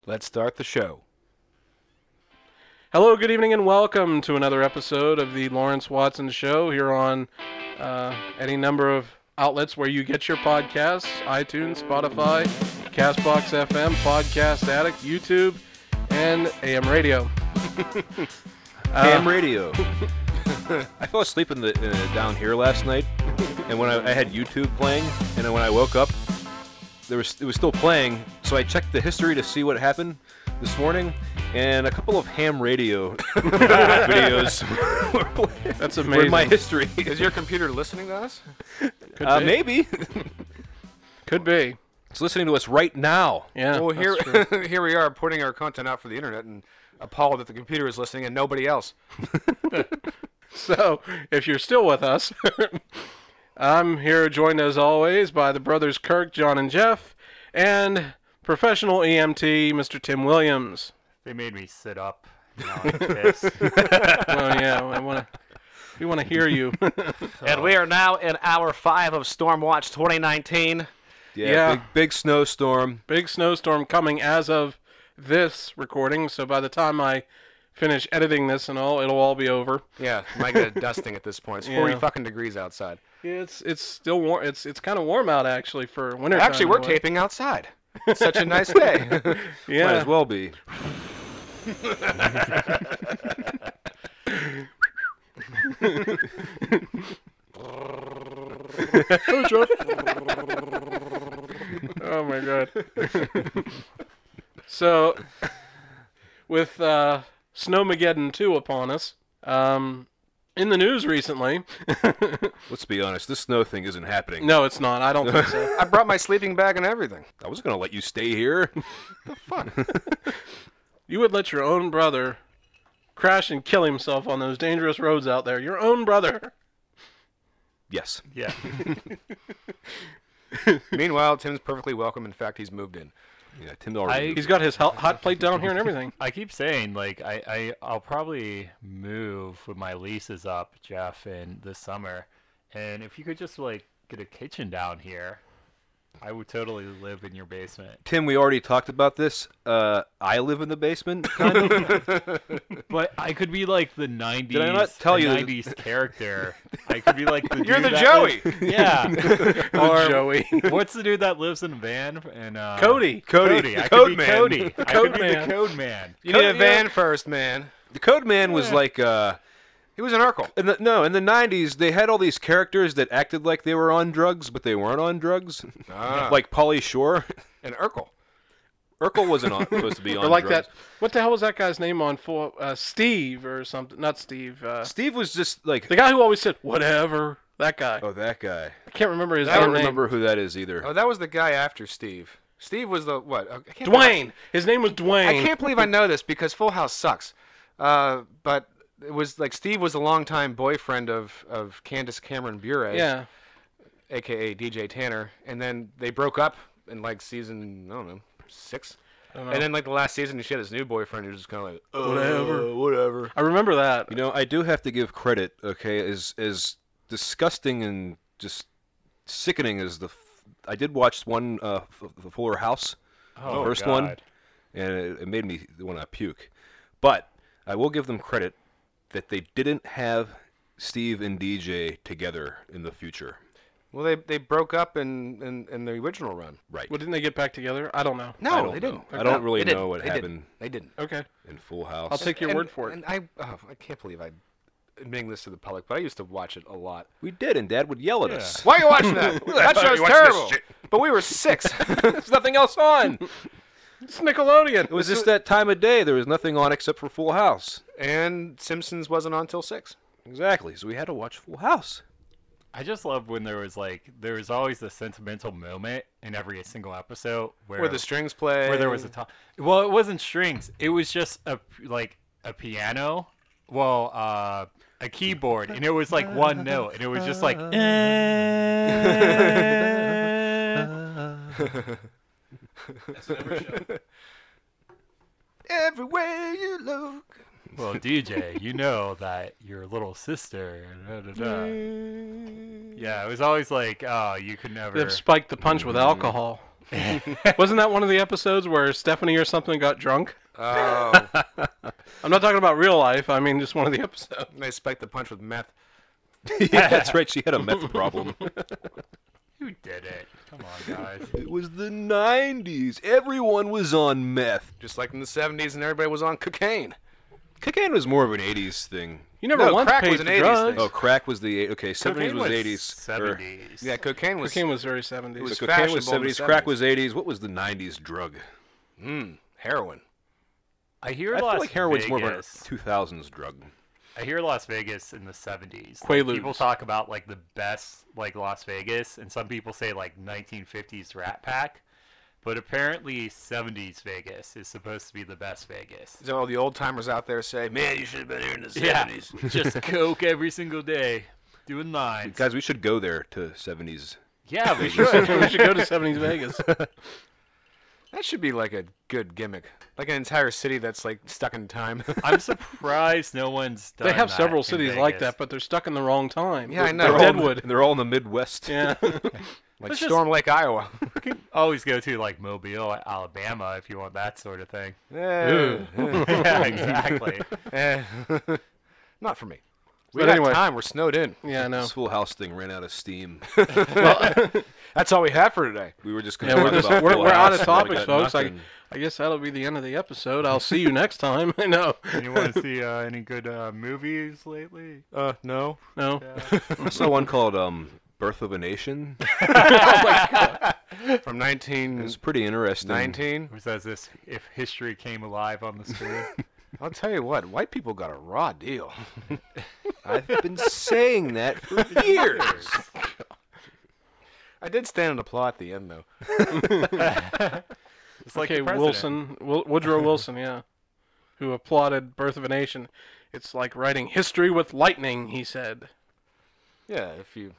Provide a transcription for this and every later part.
Let's start the show. Hello, good evening, and welcome to another episode of the Lawrence Watson Show here on any number of outlets where you get your podcasts: iTunes, Spotify, CastBox FM, Podcast Addict, YouTube, and AM Radio. AM radio. I fell asleep in the down here last night, and when I had YouTube playing, and then when I woke up, it was still playing. So I checked the history to see what happened this morning, and a couple of ham radio videos That's amazing. were in my history. Is your computer listening to us? Could be. Maybe. Could be. It's listening to us right now. Yeah. Well, that's true. here we are putting our content out for the internet and appalled that the computer is listening and nobody else. So, if you're still with us, I'm here joined as always by the brothers Kirk, John, and Jeff, and professional EMT, Mr. Tim Williams. They made me sit up. Now I'm pissed. Well, yeah, we want to hear you. And we are now in hour 5 of Stormwatch 2019. Yeah. Big snowstorm. Big snowstorm coming as of this recording, so by the time I finish editing this and all, it'll all be over. Yeah, might get a dusting at this point. It's 40 fucking degrees outside. It's still warm. It's kind of warm out actually for winter. Actually, we're anyway. taping outside. It's such a nice day. Yeah. Might as well be. Oh my god. So, with Snowmageddon II upon us, in the news recently. Let's be honest, this snow thing isn't happening. No, it's not. I don't think so. I brought my sleeping bag and everything. I was going to let you stay here. You would let your own brother crash and kill himself on those dangerous roads out there. Your own brother. Yes. Yeah. Meanwhile, Tim's perfectly welcome. In fact, he's moved in. Yeah, Tim already. He's got his hot plate down here and everything. I keep saying, like, I'll probably move when my lease is up, Jeff, in this summer. And if you could just, like, get a kitchen down here, I would totally live in your basement. Tim, we already talked about this. I live in the basement, kind of. But I could be, like, the 90s, Did I not tell you 90s character. I could be, like, the You're dude the that Joey. Yeah. Or Joey. What's the dude that lives in a van? And, Cody. Cody. I Code could be man. Cody. I Code could be man. the Code Man. You need a van first, man. The Code Man was like, He was an Urkel. in the 90s, they had all these characters that acted like they were on drugs, but they weren't on drugs. Like Pauly Shore. An Urkel. Urkel wasn't supposed to be on Or like drugs. that. What the hell was that guy's name on full? Steve or something? Not Steve. Steve was just like, The guy who always said whatever. That guy. oh, that guy. I can't remember his I don't name. remember who that is either. Oh, that was the guy after Steve. Steve was the what? I can't Dwayne. His name was Dwayne. I can't believe I know this because Full House sucks. But it was like Steve was a longtime boyfriend of Candace Cameron Bure, Yeah. a.k.a. DJ Tanner, and then they broke up in like season, I don't know, 6. I don't know. And then like the last season, she had this new boyfriend who was just kind of like, Whatever. whatever. I remember that. You know, I do have to give credit, okay, as disgusting and just sickening as I did watch one, the Fuller House, Oh, the first God. one, and it made me want to puke. But I will give them credit that they didn't have Steve and DJ together in the future. Well, they broke up in the original run. Right. Well, didn't they get back together? I don't know. No, I don't they know. didn't. I don't really They know didn't. what They happened didn't. They didn't. Okay. in Full House. I'll take your word for it. And I can't believe I'm admitting this to the public, but I used to watch it a lot. We did, and Dad would yell at us. Why are you watching that? That show's terrible. But we were 6. There's nothing else on. It's Nickelodeon. It was just that time of day. There was nothing on except for Full House. And Simpsons wasn't on till 6. Exactly. So we had to watch Full House. I just love when there was always a sentimental moment in every single episode Where the strings play. where there was a well, it wasn't strings. It was just a piano, a keyboard, and it was like one note, and it was just like. That's every show. Everywhere you look. Well, DJ, you know that your little sister. Da, da, da. Yeah, it was always like, oh, you could never. They've spiked the punch with alcohol. Wasn't that one of the episodes where Stephanie or something got drunk? Oh, I'm not talking about real life. I mean, just one of the episodes. they spiked the punch with meth. Yeah, that's right. She had a meth problem. Who did it? Come on, guys. It was the 90s. Everyone was on meth. Just like in the 70s, and everybody was on cocaine. Cocaine was more of an 80s thing. You never No, once crack paid was for an 80s drugs. thing. Oh, crack was the 70s Cocaine was was 80s. 70s. Yeah, cocaine was. Cocaine was very 70s. It was So cocaine was fashionable in the 70s, crack 70s. was 80s. What was the 90s drug? Heroin. I hear I Las feel like heroin's more of a Vegas. 2000s drug. I hear Las Vegas in the 70s. Quaaludes. People talk about like the best like Las Vegas, and some people say like 1950s Rat Pack, but apparently 70s Vegas is supposed to be the best Vegas. So all the old timers out there say, "Man, you should have been here in the 70s." Yeah, just coke every single day, doing lines. Guys, we should go there to 70s. Yeah, we should. We should go to 70s Vegas. That should be like a good gimmick, like an entire city that's like stuck in time. I'm surprised no one's done They have that several in cities like Vegas. that, but they're stuck in the wrong time. Yeah, I know. They're all, Deadwood. they're all in the Midwest. Yeah. Like Let's Storm Lake, Iowa. You can always go to like Mobile, Alabama, if you want that sort of thing. Yeah, Exactly. not for me. We But got anyway. time. We're snowed in. Yeah, I know. This Full House thing ran out of steam. That's all we have for today. We were just going Yeah, to we're talk about we're Full out of House, but we topics, got folks. nothing. I guess that'll be the end of the episode. I'll see you next time. No. You want to see any good movies lately? No. No. I saw one called Birth of a Nation. From 1919. It's pretty interesting. Or says this if history came alive on the screen? I'll tell you what, white people got a raw deal. I've been saying that for years. I did stand and applaud at the end, though. It's like Okay, the president. Wilson, Woodrow Wilson, yeah, who applauded Birth of a Nation. It's like writing history with lightning, he said. Yeah, if you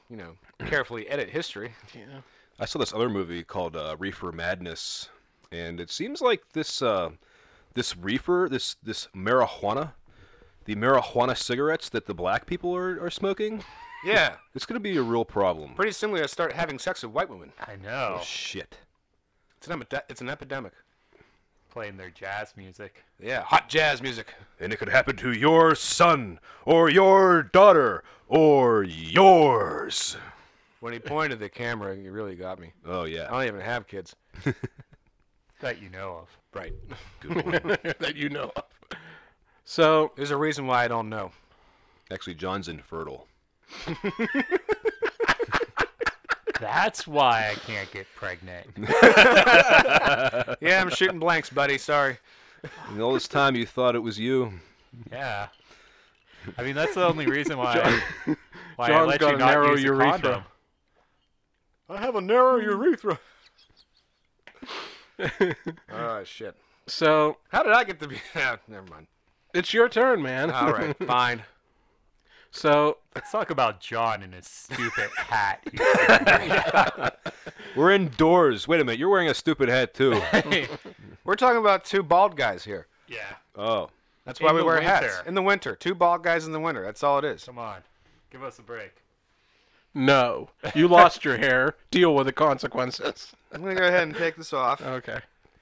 carefully edit history. Yeah. I saw this other movie called Reefer Madness, and it seems like this reefer, this marijuana, the marijuana cigarettes that the black people are smoking, Yeah, it's going to be a real problem. pretty similar to start having sex with white women. I know. Oh, shit. It's an epidemic. Playing their jazz music. Yeah, hot jazz music. And it could happen to your son, or your daughter, or yours. When he pointed at the camera, he really got me. Oh, I yeah. don't even have kids. That you know of. Right. Good one. That you know of. So, There's a reason why I don't know. Actually, John's infertile. That's why I can't get pregnant. Yeah, I'm shooting blanks, buddy. Sorry. And all this time you thought it was you. Yeah. I mean, that's the only reason why I John's let got you a not narrow use a urethra. condom. I have a narrow urethra. Oh, shit. so How did I get to be... never mind. it's your turn, man. All right, fine. So, Let's talk about John and his stupid hat. We're indoors. Wait a minute, you're wearing a stupid hat, too. We're talking about two bald guys here. Yeah. Oh. That's why In we the wear hats. winter. In the winter. Two bald guys in the winter. That's all it is. Come on. Give us a break. no. You lost your hair. Deal with the consequences. I'm going to go ahead and take this off. Okay.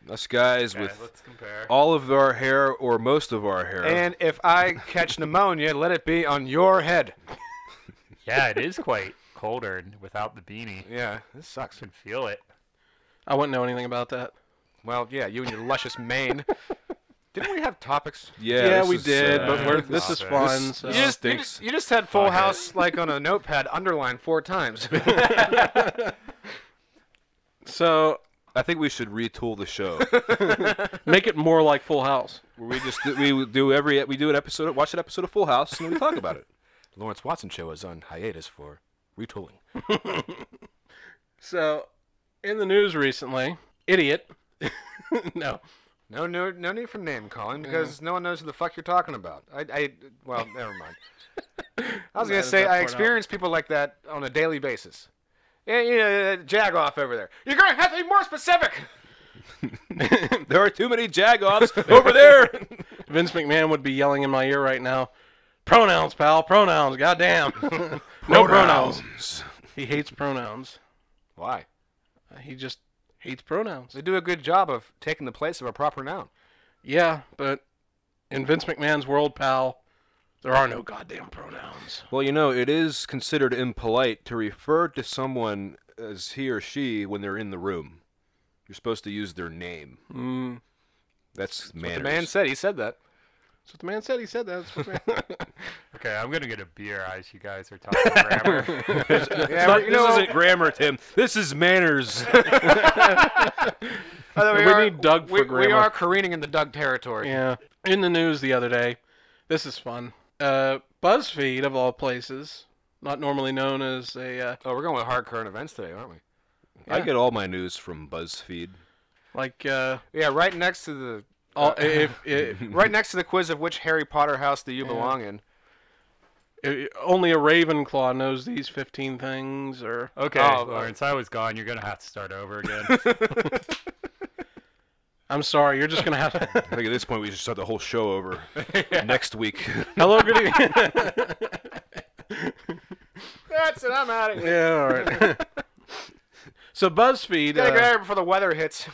Us guys Okay, with let's compare. all of our hair or most of our hair. And if I catch pneumonia, let it be on your head. Yeah, it is quite colder without the beanie. Yeah, this sucks. I can feel it. I wouldn't know anything about that. Well, yeah, you and your luscious mane. Didn't we have topics? Yeah, this we is, did, but we're- this is this- fun. this- so. You just, stinks. you just had Full Fuck it. House like on a notepad, underlined 4 times. So, I think we should retool the show. make it more like Full House. Where we do an episode, watch an episode of Full House, and then we talk about it. The Lawrence Watson Show is on hiatus for retooling. So, in the news recently, idiot. No. No need for name calling because no one knows who the fuck you're talking about. Well, never mind. I was gonna Edit say that I part experience people like that on a daily basis. Yeah, jag-off over there. You're gonna have to be more specific. There are too many jagoffs over there. Vince McMahon would be yelling in my ear right now. Pronouns, pal. Pronouns. Goddamn. No pronouns. He hates pronouns. Why? He just hates pronouns. They do a good job of taking the place of a proper noun. Yeah, but in Vince McMahon's world, pal, there are no goddamn pronouns. Well, you know, it is considered impolite to refer to someone as he or she when they're in the room. You're supposed to use their name. That's manners. What the man said. He said that. That's what the man said. He said that. That's what the man... Okay, I'm gonna get a beer as you guys are talking grammar. This isn't grammar, Tim. This is manners. We need Doug for grammar. We are careening in the Doug territory. Yeah. In the news the other day, this is fun. BuzzFeed, of all places, not normally known as a... Oh, we're going with hard current events today, aren't we? I get all my news from BuzzFeed. Like... yeah, right next to the... right next to the quiz of which Harry Potter house do you belong in. Only a Ravenclaw knows these 15 things, or... Okay, Lawrence, I was gone. You're going to have to start over again. I'm sorry, you're just going to have to... I think at this point we should start the whole show over next week. Hello, good evening. That's it, I'm out of here. Yeah, all right. So BuzzFeed... Gotta get out before the weather hits.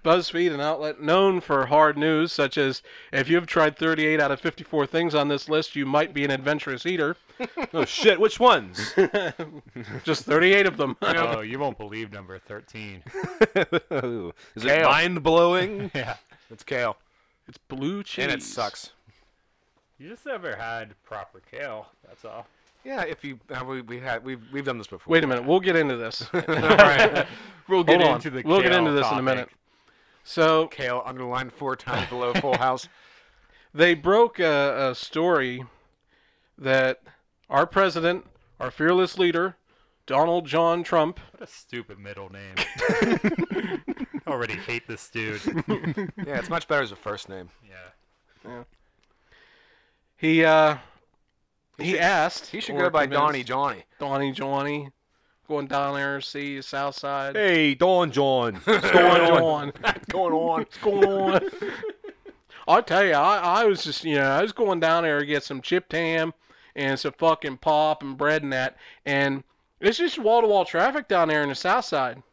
BuzzFeed, an outlet known for hard news, such as, if you've tried 38 out of 54 things on this list, you might be an adventurous eater. Oh, shit, which ones? Just 38 of them. Oh, you won't believe number 13. Is it mind-blowing? Yeah. It's kale. It's blue cheese. And it sucks. You just never had proper kale, that's all. Yeah, if you we've done this before. Wait a minute, we'll get into this. All right. We'll get into the We'll get kale into this topic. in a minute. So Kale underlined 4 times below Full House. they broke a story that our president, our fearless leader, Donald John Trump. What a stupid middle name. Already hate this dude. Yeah, it's much better as a first name. Yeah. He asked. He should or go by convinced- Donnie Johnny. Donnie Johnny. Going down there, see the South Side. Hey, Don John. What's going on? What's going on? What's going on? I'll tell you, I was just, I was going down there to get some chipped ham and some fucking pop and bread and that, and it's just wall-to-wall traffic down there in the South Side.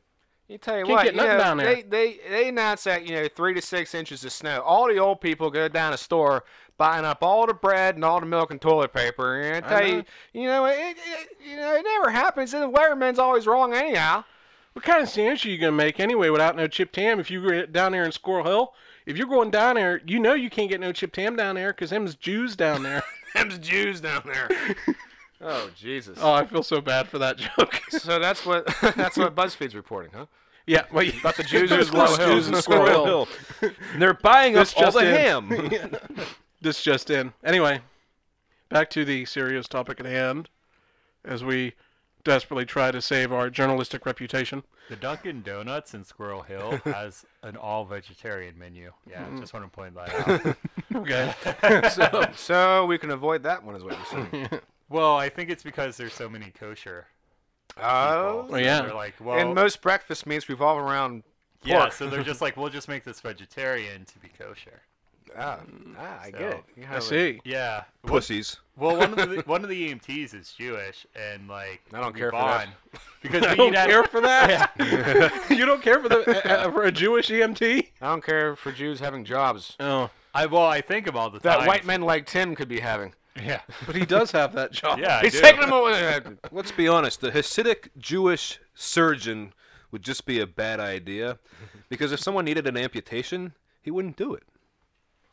You tell you Can't what, get nothing down there. They announce that 3 to 6 inches of snow. All the old people go down the store buying up all the bread and all the milk and toilet paper. And I tell you, it never happens. And the weatherman's always wrong anyhow. What kind of sandwich are you going to make anyway without no chipped ham if you go down there in Squirrel Hill? If you're going down there, you can't get no chipped ham down there because them's Jews down there. Them's Jews down there. Oh, Jesus. Oh, I feel so bad for that joke. So that's what BuzzFeed's reporting, huh? Yeah, wait. About the Jews There's in Squirrel less Hill. Jews in Squirrel Hill. And they're buying up This all just the in. ham. This just in. Anyway, back to the serious topic at hand, as we desperately try to save our journalistic reputation. The Dunkin' Donuts in Squirrel Hill has an all-vegetarian menu. Yeah, just want to point that out. Okay. So we can avoid that one, is what you're saying. Well, I think it's because there's so many kosher Oh, people. Oh, yeah. They're like, well, and most breakfast meats revolve around pork. yeah, so they're just like, we'll just make this vegetarian to be kosher. I get So- it. You I have see. Yeah. Pussies. Well, one of the EMTs is Jewish, and like I don't we care for that. bond because I we don't eat at- care for that. You don't care for for a Jewish EMT? I don't care for Jews having jobs Oh, I think of all the that times. white men like Tim could be having. Yeah. but he does have that job. Yeah. I He's do. taking them away. Let's be honest. The Hasidic Jewish surgeon would just be a bad idea. Because if someone needed an amputation, he wouldn't do it.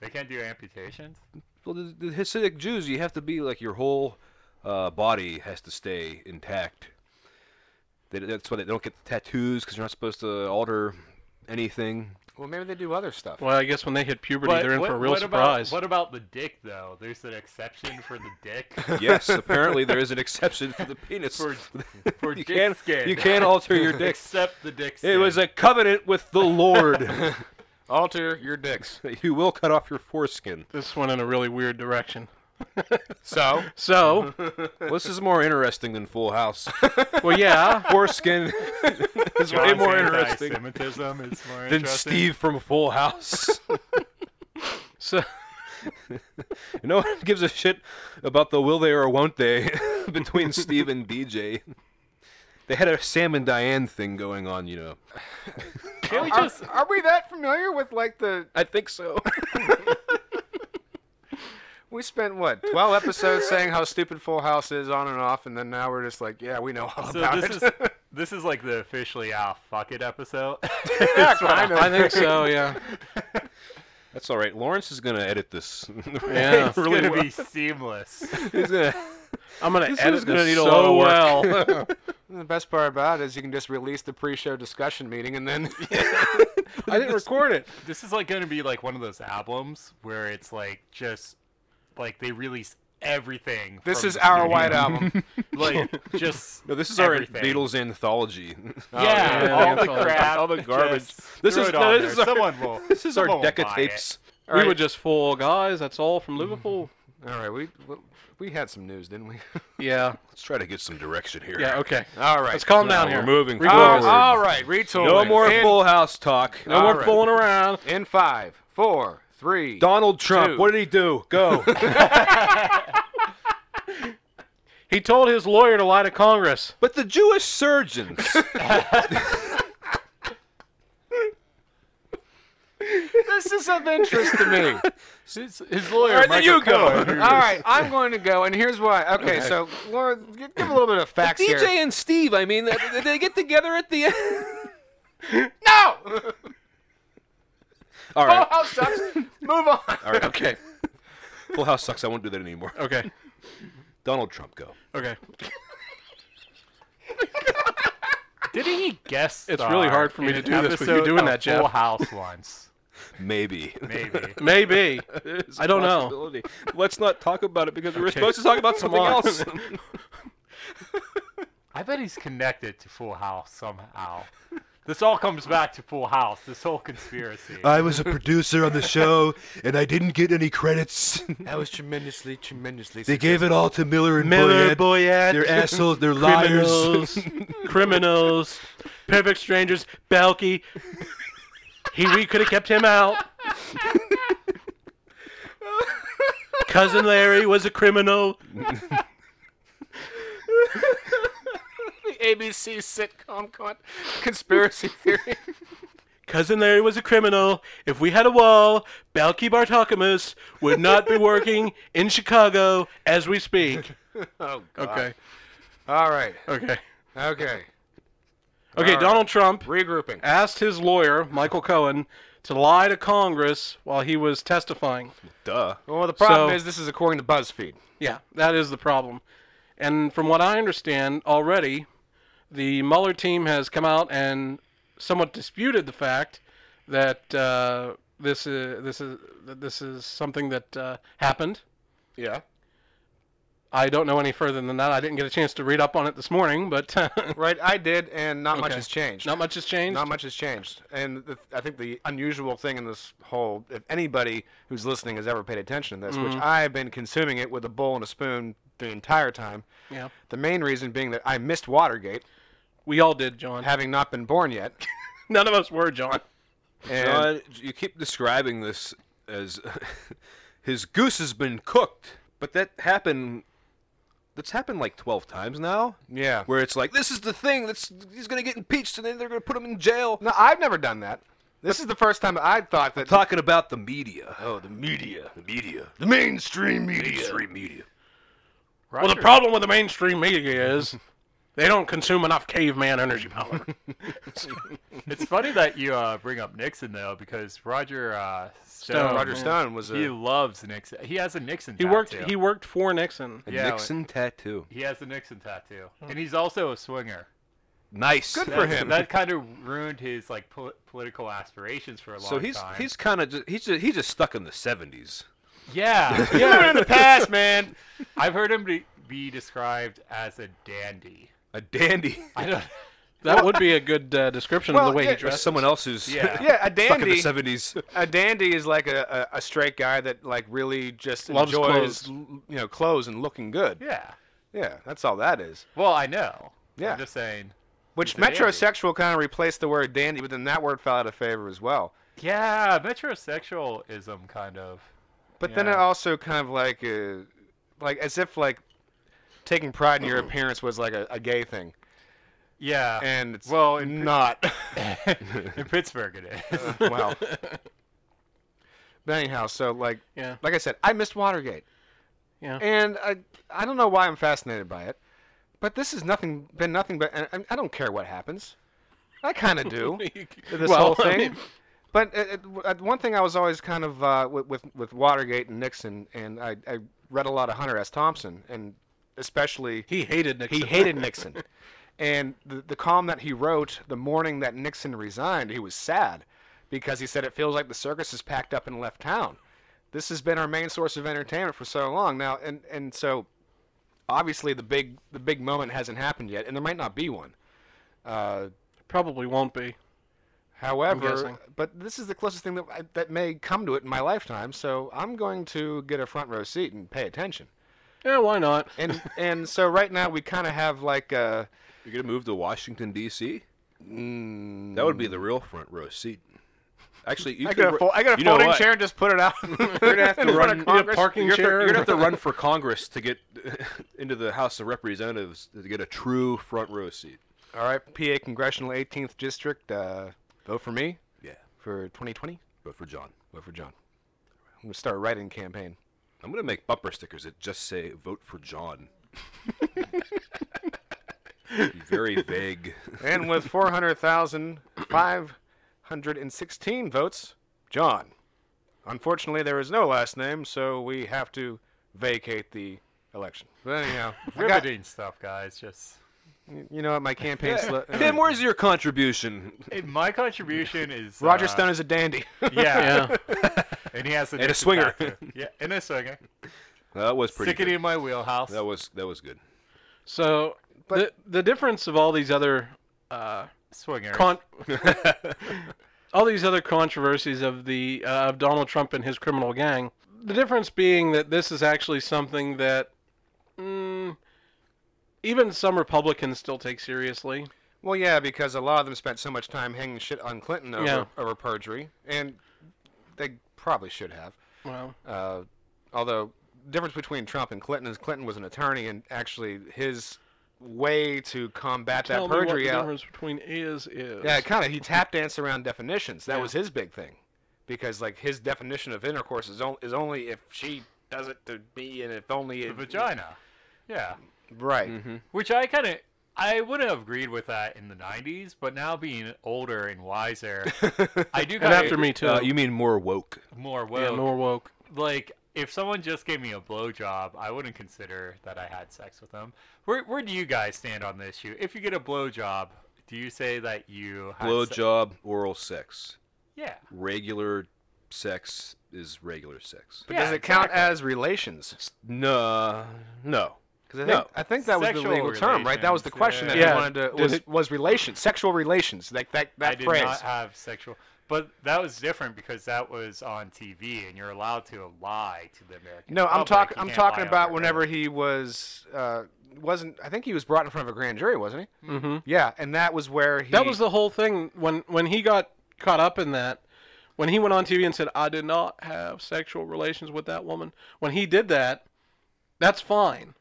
They can't do amputations. Well, the Hasidic Jews, you have to be like your whole body has to stay intact. That's why they don't get tattoos, because you're not supposed to alter anything. Well, maybe they do other stuff. Well, I guess when they hit puberty, they're in for a real surprise. What about the dick, though? There's an exception for the dick. Yes, apparently there is an exception for the penis. For you dick skin. You can't alter your dick. Except the dick skin. It was a covenant with the Lord. Alter your dicks. You will cut off your foreskin. This went in a really weird direction. So, So, Well, this is more interesting than Full House. well, yeah. Foreskin is way John's more interesting anti-Semitism is more than interesting. Steve from Full House. So, No one gives a shit about the will they or won't they between Steve and DJ. They had a Sam and Diane thing going on, Can we just? Are we that familiar with like the? I think so. We spent 12 episodes saying how stupid Full House is on and off, and then now we're just like, yeah, we know all So about it. this is like the officially fuck it episode. Yeah, kind of. I think so. Yeah. That's all right. Lawrence is gonna edit this. Yeah. It's gonna be seamless. He's gonna. I'm gonna This edit is gonna this need a so lot of work. well. The best part about it is you can just release the pre-show discussion meeting, and then I didn't record it. This is like gonna be like one of those albums where it's like just like they release everything. this from is the our studio. White Album. Like just No, this is everything. our Beatles anthology. Yeah, yeah, all the yeah. crap, All the garbage. just This throw is- it no, on this there. is our- Someone will. This is our someone will deck of buy it. tapes. We were just full guys. That's all from Liverpool. All right, we had some news, didn't we? Yeah. Let's try to get some direction here. Yeah. Okay. All right. Let's calm down We're here. moving Retool. forward. All right, retool. No more Full House talk. No more All right. fooling around. In 5, 4, 3. Donald Trump. 2. What did he do? Go. He told his lawyer to lie to Congress. But the Jewish surgeons. This is of interest to me. His lawyer. All right, then Michael you go. Cohen, All right, I'm going to go, and here's why. Okay, so Laura, give a little bit of facts DJ here. and Steve. I mean, did they get together at the end? No. All Full right. House sucks. Move on. All right. Okay. Full House sucks. I won't do that anymore. Okay. Donald Trump, go. Okay. Didn't he guest It's star really hard for me in to an do this with you episode doing of that, Jeff. Full House once. Maybe. Maybe. Maybe. It's a I don't know. possibility. Let's not talk about it because we were Okay. supposed to talk about something on. else. I bet he's connected to Full House somehow. This all comes back to Full House. This whole conspiracy. I was a producer on the show, and I didn't get any credits. That was tremendously. They gave it all to Miller and Miller, Boyette. Boyette. They're assholes. They're liars. Criminals. Perfect strangers. Balky. We could have kept him out. Cousin Larry was a criminal. The ABC sitcom conspiracy theory. Cousin Larry was a criminal. If we had a wall, Balky Bartokamus would not be working in Chicago as we speak. Oh, God. Okay. All right. Okay. Okay. Okay, All right. Donald Trump Regrouping. asked his lawyer, Michael Cohen, to lie to Congress while he was testifying. Duh. Well, the problem So- is this is according to BuzzFeed. Yeah, that is the problem. And from what I understand already, the Mueller team has come out and somewhat disputed the fact that this is something that happened. Yeah. I don't know any further than that. I didn't get a chance to read up on it this morning, but Right, I did, and not much Okay. has changed. not much has changed. Not much has changed. And I think the unusual thing in this whole, if anybody who's listening has ever paid attention to this, which I've been consuming it with a bowl and a spoon the entire time, Yeah, the main reason being that I missed Watergate, we all did, John. having not been born yet. None of us were, John. And John, you keep describing this as his goose has been cooked, but that's happened like 12 times now. yeah. Where it's like, this is the thing, he's going to get impeached and then they're going to put him in jail. No, I've never done that. This is the first time I thought that. Talking about the media. Oh, the media. The media. The mainstream media. Mainstream media. Well, the problem with the mainstream media is they don't consume enough caveman energy power. It's funny that you bring up Nixon though, because Roger Stone. Roger Stone was He a. loves Nixon. He has a Nixon. He tattoo. worked for Nixon. A Yeah, Nixon tattoo. He has a Nixon tattoo, and he's also a swinger. Nice. Good for him. That kind of ruined his like political aspirations for a long So time. he's kind of he's just stuck in the 70s. Yeah, You're in the past, man. I've heard him be described as a dandy. A dandy. I don't. That would be a good description of Well, the way yeah, he Or dressed. someone else who's Yeah. Yeah, a stuck in dandy. the 70s. A dandy is like a straight guy that like really just Loves enjoys clothes. clothes and looking good. Yeah. Yeah, that's all that is. Well, I know. Yeah. I'm just saying. Which He's a dandy. metrosexual kind of replaced the word dandy, but then that word fell out of favor as well. Yeah, metrosexualism kind of. But then Yeah. it also kind of like as if like taking pride in your appearance was like a gay thing. Yeah. And it's in not. in Pittsburgh it is. Well. But anyhow, so like I said, I missed Watergate. Yeah. And I don't know why I'm fascinated by it, but this has been nothing but. I don't care what happens. I kind of do. This whole thing. I mean, but one thing I was always kind of with Watergate and Nixon, and I read a lot of Hunter S. Thompson, and especially he hated Nixon. He hated Nixon, and the column that he wrote the morning that Nixon resigned, he was sad because he said it feels like the circus is packed up and left town. This has been our main source of entertainment for so long now, and so obviously the big moment hasn't happened yet, and there might not be one. Probably won't be. However, but this is the closest thing that may come to it in my lifetime, so I'm going to get a front row seat and pay attention. Yeah, why not? And so right now we kind of have like You're gonna move to Washington D.C. That would be the real front row seat. Actually, I got a folding chair and just put it out. You're gonna have to run a parking chair. You're gonna have to run for Congress to get into the House of Representatives to get a true front row seat. All right, PA Congressional 18th District. Vote for me. Yeah. For 2020. Vote for John. Vote for John. I'm gonna start a write-in campaign. I'm gonna make bumper stickers that just say "Vote for John." Very vague. And with 400,516 votes, John. Unfortunately, there is no last name, so we have to vacate the election. But anyhow, Riveting stuff, guys. Just. You know what, my campaign... Tim, where's your contribution? My contribution is... Roger Stone is a dandy. Yeah. And he has a swinger. Yeah, and a swinger. That was pretty Stick it in my wheelhouse. That was good. So, the difference of all these other... swingers. all these other controversies of of Donald Trump and his criminal gang, the difference being that this is actually something that... even some Republicans still take seriously. Well, yeah, because a lot of them spent so much time hanging shit on Clinton over perjury, and they probably should have. Well, although the difference between Trump and Clinton is Clinton was an attorney, and actually his way to combat that perjury... Tell me what the difference between is. Yeah, kind of. He tap danced around definitions. That was his big thing, because like his definition of intercourse is only if she does it to me, and if only... The vagina. Yeah. Right. Mm-hmm. Which I wouldn't have agreed with that in the 90s, but now being older and wiser, I do kind of... And after me, too. You mean more woke. More woke. Yeah, more woke. Like, if someone just gave me a blowjob, I wouldn't consider that I had sex with them. Where do you guys stand on this issue? If you get a blowjob, do you say that you had Blowjob, oral sex. Yeah. Regular sex is regular sex. But does it count as relations? No. I think that was the Sexual legal term, right? That was the question that Yeah. you wanted to... Was relations. Sexual relations. Like that I phrase. did not have sexual... But that was different because that was on TV, and you're allowed to lie to the American No, I'm public. talking You can't lie about on whenever your he was... wasn't... I think he was brought in front of a grand jury, wasn't he? Mm-hmm. Yeah, and that was where he... That was the whole thing. When he got caught up in that, when he went on TV and said, I did not have sexual relations with that woman, when he did that, that's fine.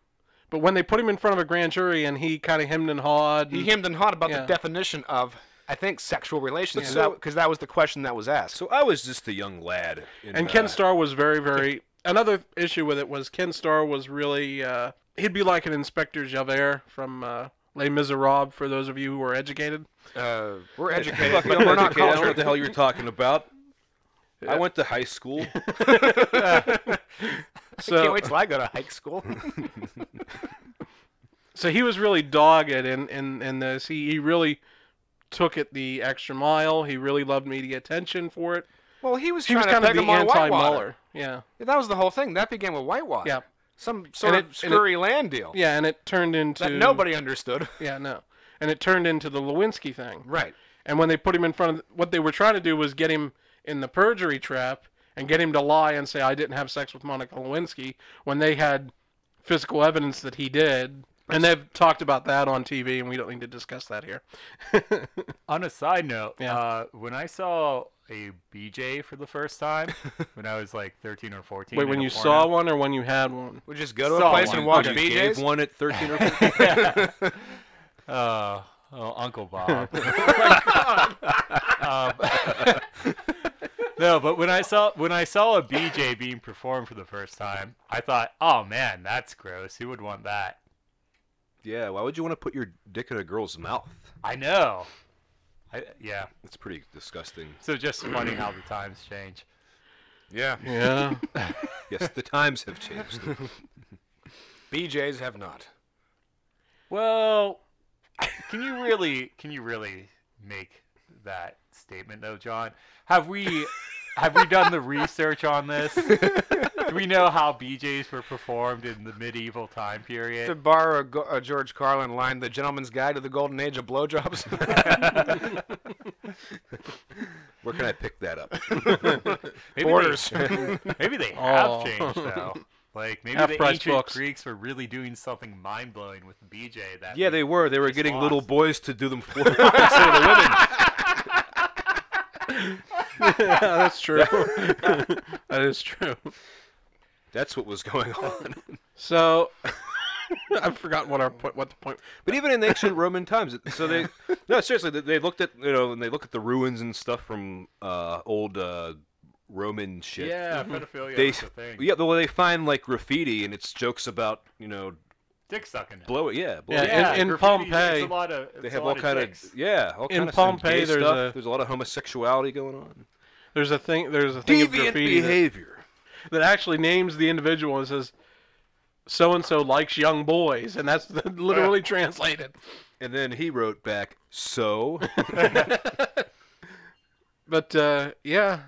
But when they put him in front of a grand jury and he kind of hemmed and hawed... He hemmed and hawed about the definition of, I think, sexual relations, because that was the question that was asked. So I was just a young lad. And Ken Starr was very, very... Another issue with it was Ken Starr was really... he'd be like an Inspector Javert from Les Miserables, for those of you who are educated. We're educated, Fuck, but I'm we're not educated. I don't know what cultured. the hell you're talking about. I went to high school. I can't wait till I go to high school. So he was really dogged in this. He really took it the extra mile. He really loved media attention for it. Well, he was He was trying kind to of peg the him on Whitewater. anti-Mueller. Yeah. That was the whole thing. That began with Whitewater. Yeah. Some sort of scurry land deal. Yeah, and it turned into... That nobody understood. Yeah, no. And it turned into the Lewinsky thing. Right. And when they put him in front of... What they were trying to do was get him in the perjury trap and get him to lie and say, I didn't have sex with Monica Lewinsky, when they had physical evidence that he did. And they've talked about that on TV, and we don't need to discuss that here. On a side note, when I saw a BJ for the first time, when I was like 13 or 14. Wait, when you saw one or when you had one? We just go to a place and watch You BJ's? gave one at 13 or 14? Oh, Uncle Bob. No, but when I saw a BJ being performed for the first time, I thought, oh man, that's gross. Who would want that? Yeah, why would you want to put your dick in a girl's mouth? I know. Yeah. It's pretty disgusting. So just funny how the times change. Yeah. Yeah. Yes, the times have changed. BJs have not. Well, can you really make that statement though, John? Have we done the research on this? Do we know how BJs were performed in the medieval time period? To borrow a George Carlin line, the gentleman's guide to the golden age of blowjobs. Where can I pick that up? Maybe Borders. Maybe they have changed though. Like maybe the Half-price ancient books. Greeks were really doing something mind-blowing with BJ. That Yeah, they were. They were just getting lost. little boys to do them for them instead of the women. Yeah, that's true. That is true. That's what was going on. So, I've forgotten what the point. But even in ancient Roman times, so no, seriously, they looked at and they look at the ruins and stuff from old Roman shit. Yeah, pedophilia They was a thing. well, they find like graffiti and it's jokes about Dick sucking. blow it. Yeah, in graffiti, Pompeii, it's a lot of, They it's have a lot all kind of dicks. all In kind of Pompeii, gay there's stuff. There's a lot of homosexuality going on. there's a thing of Deviant graffiti behavior. that actually names the individual and says, so and so likes young boys, and that's literally translated. And then he wrote back, so. But yeah,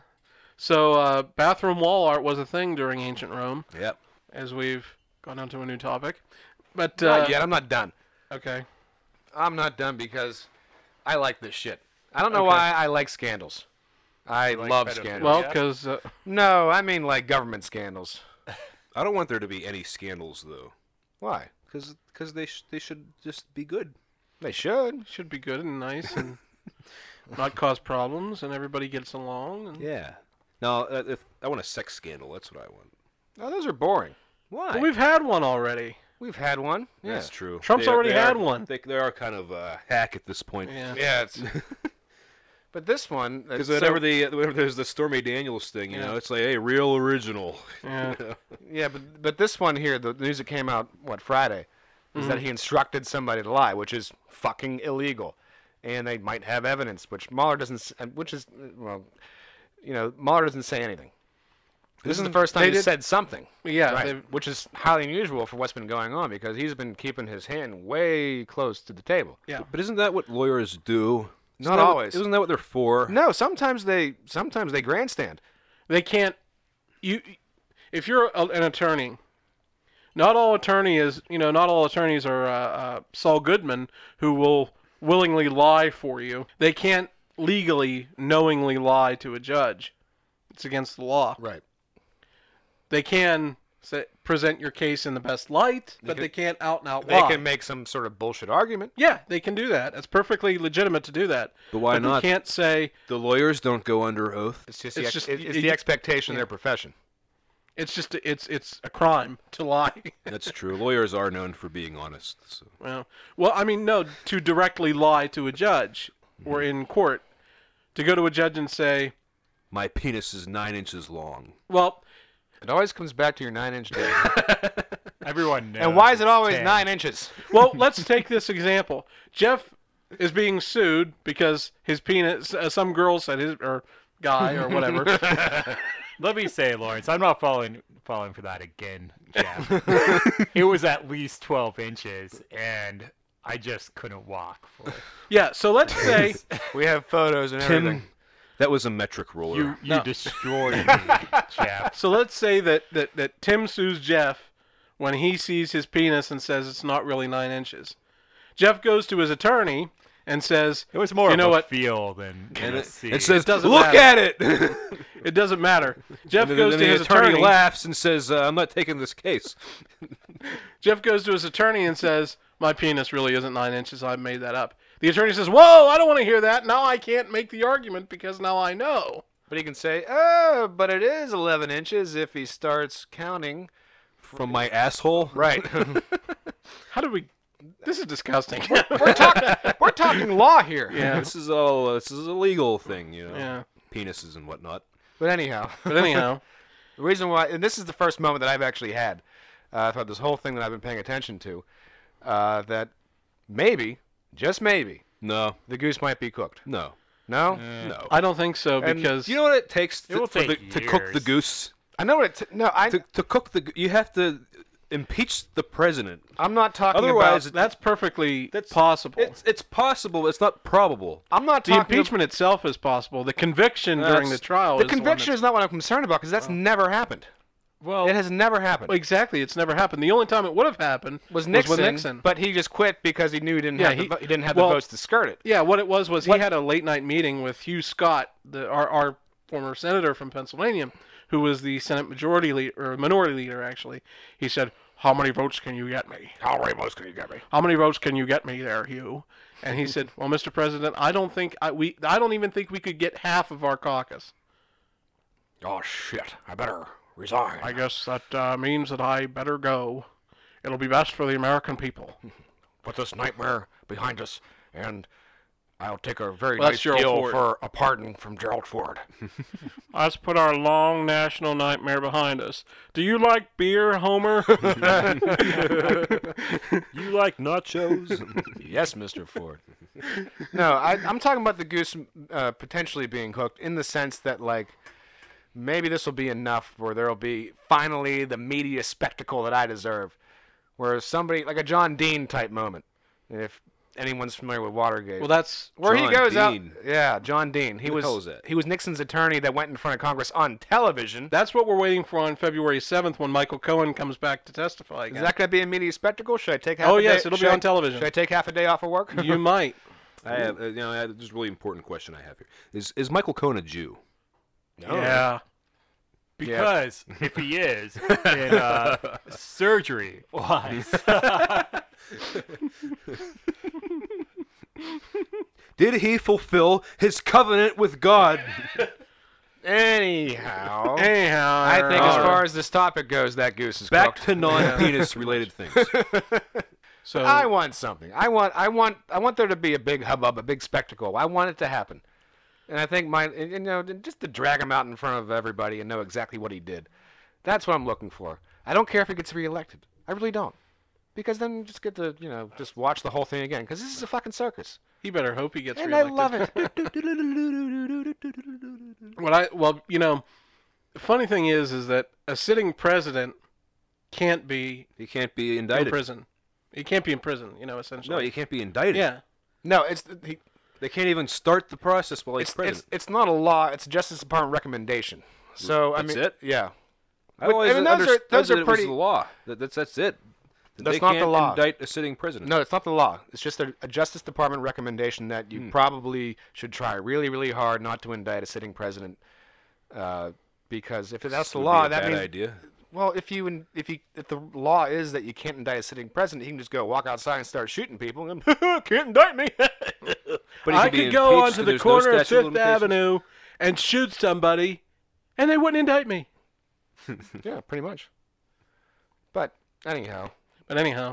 so bathroom wall art was a thing during ancient Rome, Yep. as we've gone on to a new topic. But Not yet. I'm not done. okay, I'm not done because I like this shit. I don't know Okay. why I like scandals. I like love pedophilia? scandals. well, Yeah. because No, I mean like government scandals. I don't want there to be any scandals, though. Why? Because they should just be good. They should. should be good and nice and not cause problems, and everybody gets along. And... Yeah. Now, if I want a sex scandal, that's what I want. Oh, those are boring. Why? But we've had one already. We've had one. Yeah. That's true. Trump's already had one. They are kind of hack at this point. Yeah. Yeah. It's. But this one, Because so- whenever there's the Stormy Daniels thing, you Yeah. know, it's like, hey, real original. Yeah. yeah, but this one here, the news that came out Friday, is that he instructed somebody to lie, which is fucking illegal, and they might have evidence, which Mueller doesn't. Which is Mueller doesn't say anything. This is the first time they he did- said something. Yeah, Right, they've- which is highly unusual for what's been going on because he's been keeping his hand way close to the table. yeah. But isn't that what lawyers do? Not always. Isn't that what they're for? No, sometimes they grandstand. They can't. If you're an attorney, not all attorneys are Saul Goodman who will willingly lie for you. They can't legally, knowingly lie to a judge. It's against the law. Right. They can present your case in the best light, but they can't out and out They lie. can make some sort of bullshit argument. Yeah, they can do that. It's perfectly legitimate to do that. But why But not? You can't say The lawyers don't go under oath. It's just It's the, just- it's you- the expectation of their profession. it's a crime to lie. That's true. Lawyers are known for being honest. So. Well, I mean, no, to directly lie to a judge or in court, to go to a judge and say, My penis is 9 inches long. well, It always comes back to your 9-inch dick. Everyone knows. And why is it it's always 10. 9 inches? well, let's take this example. Jeff is being sued because his penis, some girl said his, or guy or whatever. Let me say, Lawrence, I'm not falling for that again, Jeff. It was at least 12 inches, and I just couldn't walk for it. Yeah, so let's say, We have photos and everything. That was a metric roller. You No. destroyed me, Jeff. so let's say that Tim sues Jeff when he sees his penis and says it's not really 9 inches. Jeff goes to his attorney and says, It was more You of know a what? feel than a see. It says, doesn't look matter. at it! it doesn't matter. Jeff And goes then to the his attorney attorney. laughs and says, I'm not taking this case. Jeff goes to his attorney and says, my penis really isn't 9 inches. I made that up. The attorney says, whoa, I don't want to hear that. Now I can't make the argument because now I know. But he can say, oh, but it is 11 inches if he starts counting. From my asshole? Right. How did we This is disgusting. We're talking law here. Yeah. This is a legal thing, you know. Yeah. Penises and whatnot. But anyhow, The reason why, and this is the first moment that I've actually had throughout this whole thing that I've been paying attention to, that maybe, just maybe, No. the goose might be cooked. No. No? No. I don't think so And because Do you know what it takes It will to take cook the years. goose? I know what To cook you have to impeach the president. I'm not talking Otherwise, about. that's perfectly That's possible. It's possible. It's not probable. I'm not The talking. impeachment itself is possible. The conviction during the trial The is the one conviction that's- is not what I'm concerned about because that's never happened. Well, It has never happened. Exactly, it's never happened. The only time it would have happened was Nixon, with Nixon. but he just quit because he knew he didn't Yeah, have he- he didn't have well, the votes to skirt it. Yeah, what it was What- he had a late night meeting with Hugh Scott, our former senator from Pennsylvania, who was the Senate majority leader, or minority leader actually. He said, "How many votes can you get me? How many votes can you get me? How many votes can you get me there, Hugh?" And he said, "Well, Mr. President, I don't even think we could get half of our caucus. Oh shit! I better resign. I guess that means that I better go. It'll be best for the American people." Put this nightmare behind us, and I'll take a very Well, nice that's Gerald deal Ford. for a pardon from Gerald Ford. Let's put our long national nightmare behind us. Do you like beer, Homer? You like nachos? Yes, Mr. Ford. No, I'm talking about the goose potentially being cooked in the sense that, like, maybe this will be enough where there will be finally the media spectacle that I deserve. Where somebody, like a John Dean type moment, if anyone's familiar with Watergate. Well, that's where John he goes Dean. out. Yeah, John Dean. He Who the was hell is that? he was Nixon's attorney that went in front of Congress on television. that's what we're waiting for on February 7th when Michael Cohen comes back to testify Is again. that going to be a media spectacle? Should I take half Oh, a day? yes, it'll be should on I- television. Should I take half a day off of work? You might. I have, this is a really important question I have here. Is Michael Cohen a Jew? Yeah. because if he is, then surgery wise, Did he fulfill his covenant with God? Anyhow, Anyhow, I think as far as this topic goes, that goose is Back cooked. to non-penis related things. so I want something. I want there to be a big hubbub, a big spectacle. I want it to happen. And I think just to drag him out in front of everybody and know exactly what he did. That's what I'm looking for. I don't care if he gets reelected. I really don't. Because then you just get to, just watch the whole thing again. Because this is a fucking circus. he better hope he gets And reelected. I love it. The funny thing is that a sitting president can't be He can't be in indicted. prison. He can't be in prison, essentially. No, he can't be indicted. Yeah. No, They can't even start the process while he's president. it's not a law. It's a Justice Department recommendation. So, That's I mean, it? yeah. I always I mean, understood those are that it pretty- was the law. That's it. That's They not the can't law. indict a sitting president. No, it's not the law. It's just a Justice Department recommendation that you probably should try really, really hard not to indict a sitting president. Because if that's the Would law, be a that bad means idea. well, if the law is that you can't indict a sitting president, he can just go walk outside and start shooting people and can't indict me. But he I be could go impeached onto and the there's no corner of statute of Fifth limitations? Avenue and shoot somebody, and they wouldn't indict me. Yeah, pretty much. But anyhow,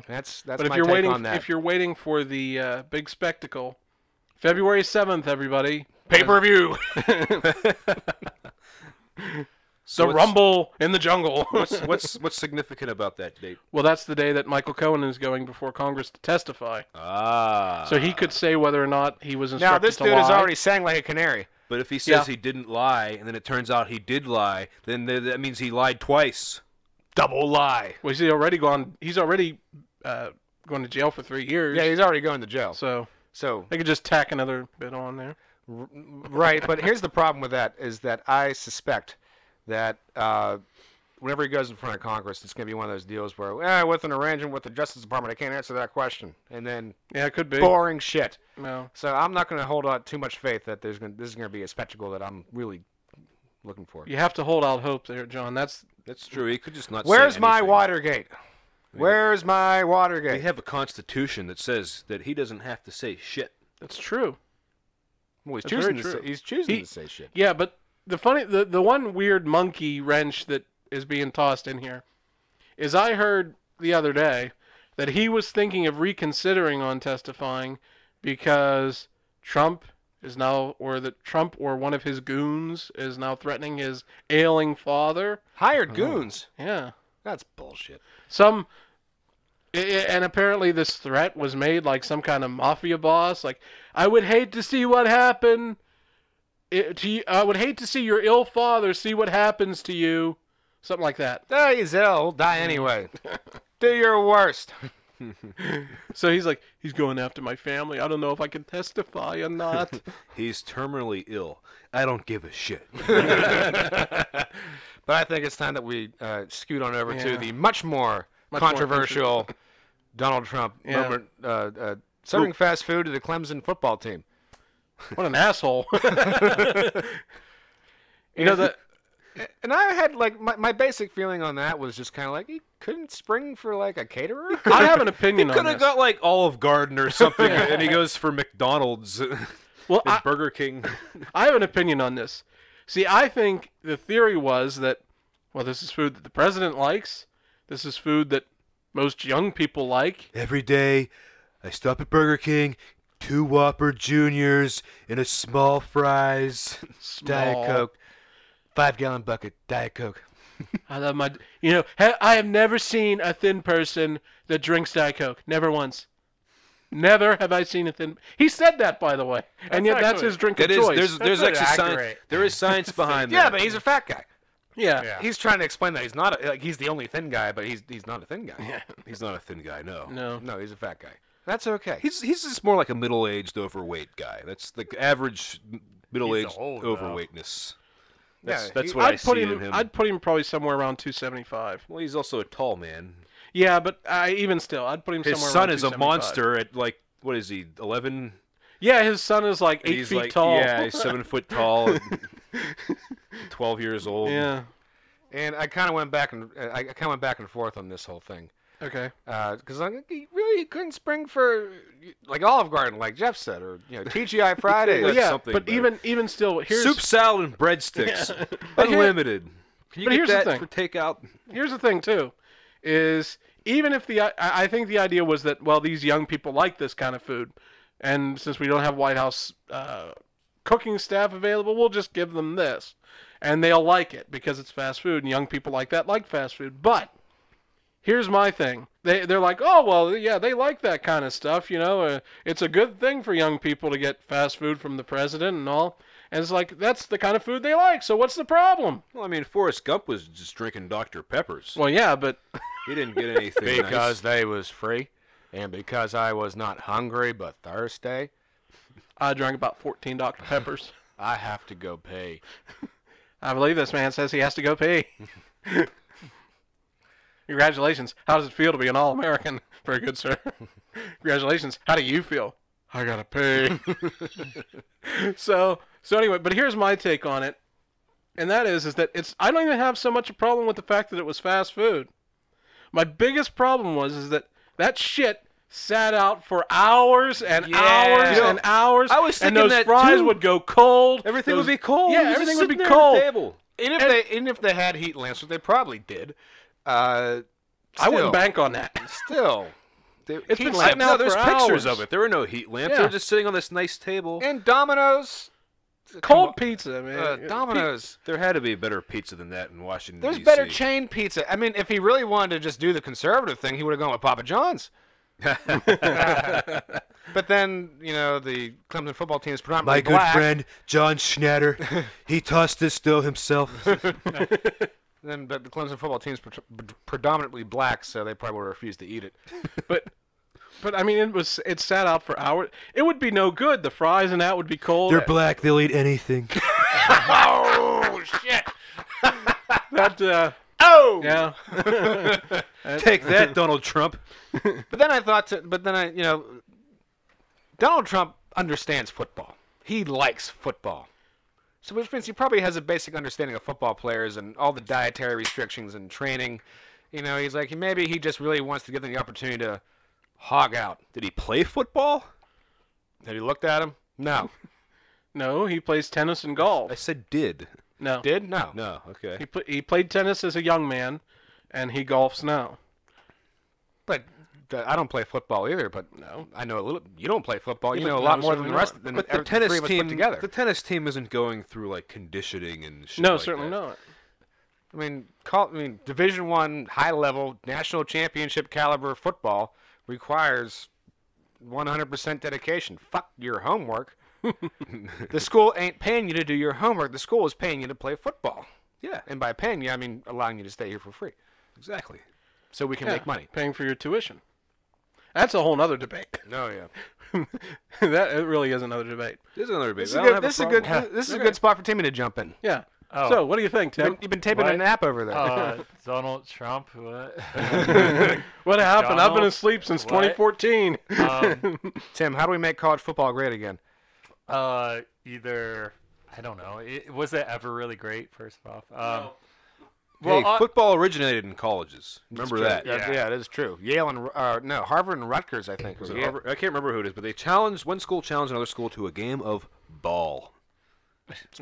that's But my if you're take waiting, on that. if you're waiting for the big spectacle, February 7th, everybody, Pay-per-view. So the what's- Rumble in the Jungle. What's significant about that date? Well, that's the day that Michael Cohen is going before Congress to testify. Ah. So he could say whether or not he was Now instructed this to dude lie. is already sang like a canary. But if he says Yeah. he didn't lie, and then it turns out he did lie, then that means he lied twice. Double lie. Well, he's already gone. He's already going to jail for 3 years. Yeah, he's already going to jail. So So they could just tack another bit on there. right, but here's the problem with that is that I suspect that whenever he goes in front of Congress, it's going to be one of those deals where, with an arrangement with the Justice Department, I can't answer that question, and then Yeah, it could be. boring shit. No. So I'm not going to hold out too much faith that this is going to be a spectacle that I'm really looking for. You have to hold out hope there, John. That's true. He could just not. Where's say my anything. Watergate? Where's my Watergate? We have a constitution that says that he doesn't have to say shit. true. Well, he's That's choosing very to say, true. he's choosing He- to say shit. Yeah, but the one weird monkey wrench that is being tossed in here is I heard the other day that he was thinking of reconsidering on testifying because Trump is now, or that Trump or one of his goons is now threatening his ailing father. Hired goons. Yeah. That's bullshit. And apparently this threat was made like some kind of mafia boss. Like, I would hate to see what happened. I would hate to see your ill father see what happens to you. Something like that. Oh, he's ill. He'll die anyway. Do your worst. So he's like, he's going after my family. I don't know if I can testify or not. He's terminally ill. I don't give a shit. But I think it's time that we scoot on over to the much more controversial Donald Trump moment, serving fast food to the Clemson football team. What an asshole. You know that. And I had, like, my basic feeling on that was just kind of like, he couldn't spring for, like, a caterer? I have an opinion on Could have this. got like Olive Garden or something, and he goes for McDonald's. Well, and Burger King. I have an opinion on this. See, I think the theory was that, well, this is food that the president likes. This is food that most young people like. Every day, I stop at Burger King, 2 Whopper Juniors, and a small fries, Diet Coke, 5-gallon bucket, Diet Coke. I love my, I have never seen a thin person that drinks Diet Coke. Never once. Never have I seen a thin. He said that, by the way, and yet that's his drink of choice. There's actually science. There is science behind that. Yeah, but he's a fat guy. Yeah. He's trying to explain that he's not he's the only thin guy, but he's not a thin guy. Yeah. He's not a thin guy, no. No. He's a fat guy. That's okay. He's just more like a middle-aged overweight guy. That's the average middle-aged old, though. overweightness. Yeah, That's what I see in him. I'd put him probably somewhere around 275. Well, he's also a tall man. Yeah, but even still, I'd put him His somewhere son around is a 275. monster at, like, what is he, 11? Yeah, his son is like 8 He's feet like, tall. Yeah, he's 7 foot tall, and 12 years old. Yeah. And I kind of went back and forth on this whole thing. Okay. Because he couldn't spring for like Olive Garden, like Jeff said, or TGI Fridays. Well, yeah, something, but even still, here's soup, salad, and breadsticks, But here- unlimited. Can you but get here's the that thing. for takeout? Here's the thing too, is even if I think the idea was that, well, these young people like this kind of food, and since we don't have White House cooking staff available, we'll just give them this, and they'll like it because it's fast food, and young people like fast food. But here's my thing. They're like, oh, well, yeah, they like that kind of stuff, it's a good thing for young people to get fast food from the president and all. And it's like, that's the kind of food they like, so what's the problem? Well, I mean, Forrest Gump was just drinking Dr. Peppers. Well, yeah, but He didn't get anything because they was free, and because I was not hungry but thirsty, I drank about 14 Dr. Peppers. I have to go pee. I believe this man says he has to go pee. Congratulations. How does it feel to be an All-American? Very good, sir. Congratulations. How do you feel? I gotta pee. So anyway, but here's my take on it, and that is that I don't even have so much a problem with the fact that it was fast food. My biggest problem was that shit sat out for hours and hours and hours. I was thinking and those that fries too. would go cold. Everything would be cold. Yeah, It was everything just would be sitting there on the cold. table. And if they had heat lamps, which they probably did, I wouldn't bank on that. Still. It's been Heat sitting lamps. out No, there's for pictures hours. of it. There were no heat lamps. Yeah. They were just sitting on this nice table. And Domino's. Cold pizza, man. Domino's. There had to be better pizza than that in Washington, There's D.C. better chain pizza. I mean, if he really wanted to just do the conservative thing, he would have gone with Papa John's. But then, the Clemson football team is predominantly My good black. friend, John Schnatter, he tossed this dough himself. Then the Clemson football team is predominantly black, so they probably would refuse to eat it. But I mean, it sat out for hours. It would be no good. The fries and that would be cold. They're black. They'll eat anything. Oh, shit. That, Oh! yeah. Take that, Donald Trump. But then Donald Trump understands football. He likes football. So which means he probably has a basic understanding of football players and all the dietary restrictions and training. He's like, maybe he just really wants to give them the opportunity to hog out. Did he play football? Have you looked at him? No. No, he plays tennis and golf. I said did. No. Did? No. No, okay. He played tennis as a young man, and he golfs now. But I don't play football either, but No. I know a little. You don't play football. You but know a no, lot more than certainly the rest. not. Than But the three tennis of us team, put together. the tennis team isn't going through like conditioning and shit. No, like certainly that. not. I mean, Division I, high level, national championship caliber football requires 100% dedication. Fuck your homework. The school ain't paying you to do your homework. The school is paying you to play football. Yeah, And by paying you, I mean allowing you to stay here for free, exactly. so we can Yeah, make money. paying for your tuition. That's a whole nother debate. No, yeah. That it really is another debate. This is another debate. This is I a don't good. have a This is a problem. good. This is a good spot for Timmy to jump in. Yeah. Oh. So, what do you think, Tim? You've been taping a What? nap over there. Donald Trump. What? What happened? I've been Donald? asleep since What? 2014. Tim, how do we make college football great again? Either I don't know. Was it ever really great? First off, Hey, well, football originated in colleges. Remember True. that. Yeah, it is true. Yale and no, Harvard and Rutgers, I think. Was Was it it Harvard? I can't remember who it is, but they challenged one school challenged another school to a game of ball.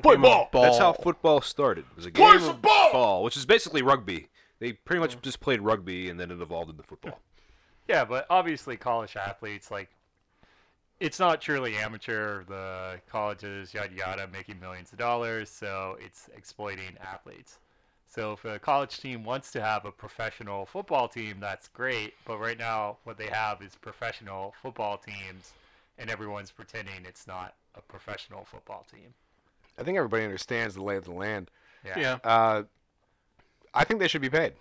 play ball. That's how football started. It was a game of ball, which is basically rugby. They pretty much just played rugby, and then it evolved into football. yeah, but obviously college athletes like it's not truly amateur. The colleges yada yada making millions of dollars, so it's exploiting athletes. So if a college team wants to have a professional football team, that's great. But right now, what they have is professional football teams, and everyone's pretending it's not a professional football team. I think everybody understands the lay of the land. Yeah. I think they should be paid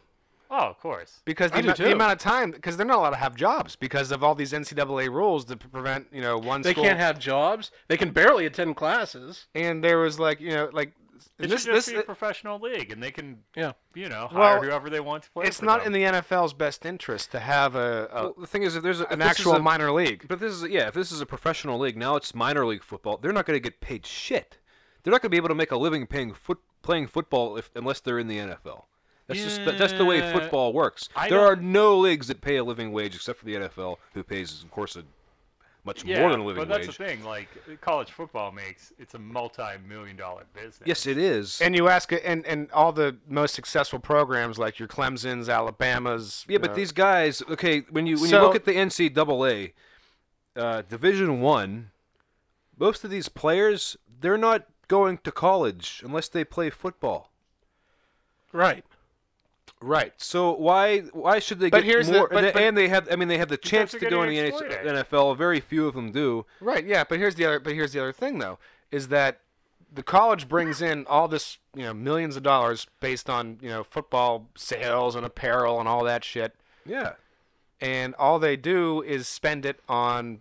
Oh, of course. because I do the too. amount of time, because they're not allowed to have jobs because of all these NCAA rules to prevent one They school. can't have jobs. They can barely attend classes. And there was like It should just be a professional league, and they can, Yeah. hire Well, whoever they want to play. it's for not them. in the NFL's best interest to have Well, the thing is, if there's an actual minor league. But if this is a professional league, now it's minor league football. They're not going to get paid shit. They're not going to be able to make a living playing football unless they're in the NFL. That's the way football works. There are no leagues that pay a living wage except for the NFL, who pays, of course, much more than a living but that's wage. the thing. Like college football it's a multi-million-dollar business. Yes, it is. And you ask it, and all the most successful programs like your Clemson's, Alabama's. Yeah, but these guys, okay, when you So- look at the NCAA Division I, most of these players, they're not going to college unless they play football. Right. Right. So why should they But get here's more? the- but- and they have the chance they're to go in getting the exploited. NFL. Very few of them do. Right. Yeah. But here's the other thing though, is that the college brings in all this millions of dollars based on football sales and apparel and all that shit, Yeah. and all they do is spend it on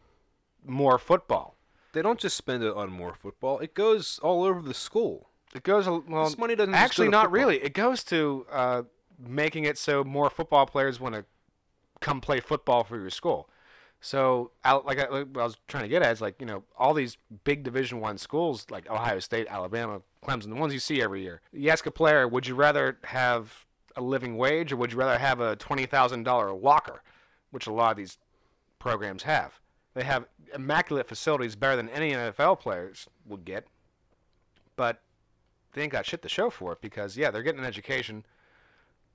more football. They don't just spend it on more football. It goes all over the school. It goes well. This money doesn't just go actually to not football. really. It goes to making it so more football players want to come play football for your school. So, like I was trying to get at, is like all these big Division I schools like Ohio State, Alabama, Clemson, the ones you see every year. You ask a player, would you rather have a living wage or would you rather have a $20,000 locker, which a lot of these programs have. They have immaculate facilities, better than any NFL players would get, but they ain't got shit to show for it because they're getting an education.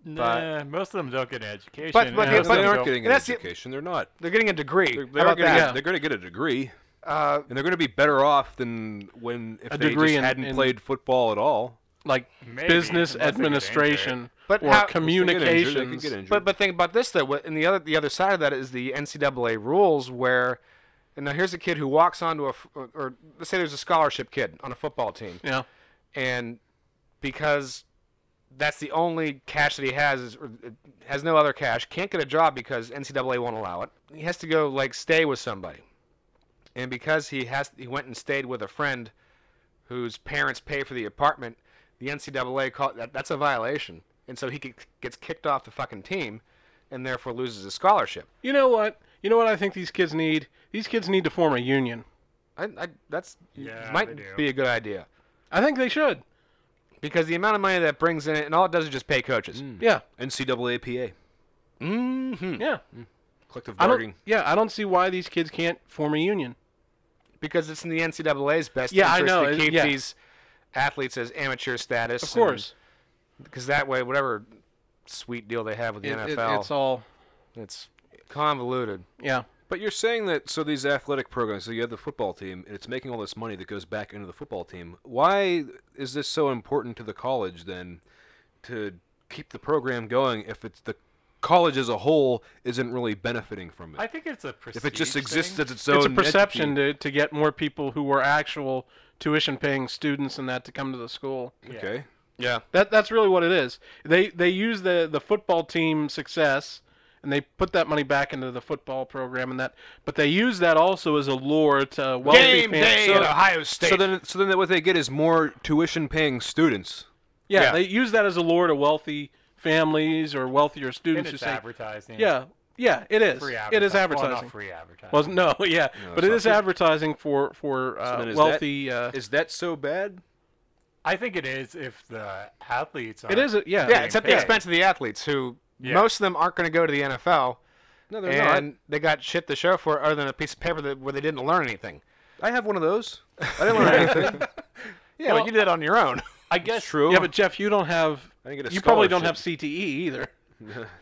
Nah, most of them don't get an education. But and but most of They them aren't don't- getting an that's the- education. They're not. they're getting a degree. They're How about that? going to get a degree, Uh, and they're going to be better off than if A they degree just in- hadn't in- played football at all. Like Maybe, business unless they get administration But or how- They can get injured, they can communications. get injured. but think about this though. And the other side of that is the NCAA rules where, and now here's a kid who walks onto or let's say there's a scholarship kid on a football team, Yeah. and because that's the only cash that he has has no other cash, can't get a job because NCAA won't allow it. He has to go stay with somebody, and because he went and stayed with a friend whose parents pay for the apartment, the NCAA that's a violation, and so he gets kicked off the fucking team, and therefore loses his scholarship. You know what? You know what I think these kids need? These kids need to form a union. That's Yeah, might they do. be a good idea I think they should. because the amount of money that brings in it, and all it does is just pay coaches. Yeah. NCAAPA, Mm-hmm. Yeah. collective I bargaining. don't see why these kids can't form a union. Because it's in the NCAA's best Yeah, I interest know. to keep Yeah. these athletes as amateur status. Of course. Because that way, whatever sweet deal they have with the NFL, It's all it's Convoluted. Yeah. But you're saying that, so these athletic programs, so you have the football team, and it's making all this money that goes back into the football team. Why is this so important to the college, then, to keep the program going if it's the college as a whole isn't really benefiting from it? I think it's a prestige If it just exists thing. as its own It's a perception entity. to get more people who were actual tuition-paying students and that to come to the school. Yeah. Okay. Yeah. That's really what it is. They use the football team success, and they put that money back into the football program and that, but they use that also as a lure to wealthy Game day families. at Ohio State. So then what they get is more tuition-paying students. Yeah, they use that as a lure to wealthy families or wealthier And students who it's say, advertising. yeah, it is. Free It is Well, advertising. not free advertising. Well, no, yeah, No, but it's it not is free. advertising for then is wealthy. Is that so bad? I think it is if the athletes are. It is, yeah. yeah, it's at the paid. expense of the athletes, who Yeah. most of them aren't going to go to the NFL, No, they're and they got shit to show for it other than a piece of paper where they didn't learn anything. not. I have one of those. I didn't learn anything. Yeah, Well, but you did it on your own. I guess True. Yeah, but Jeff, you don't have. I didn't get a You probably don't have scholarship. CTE either.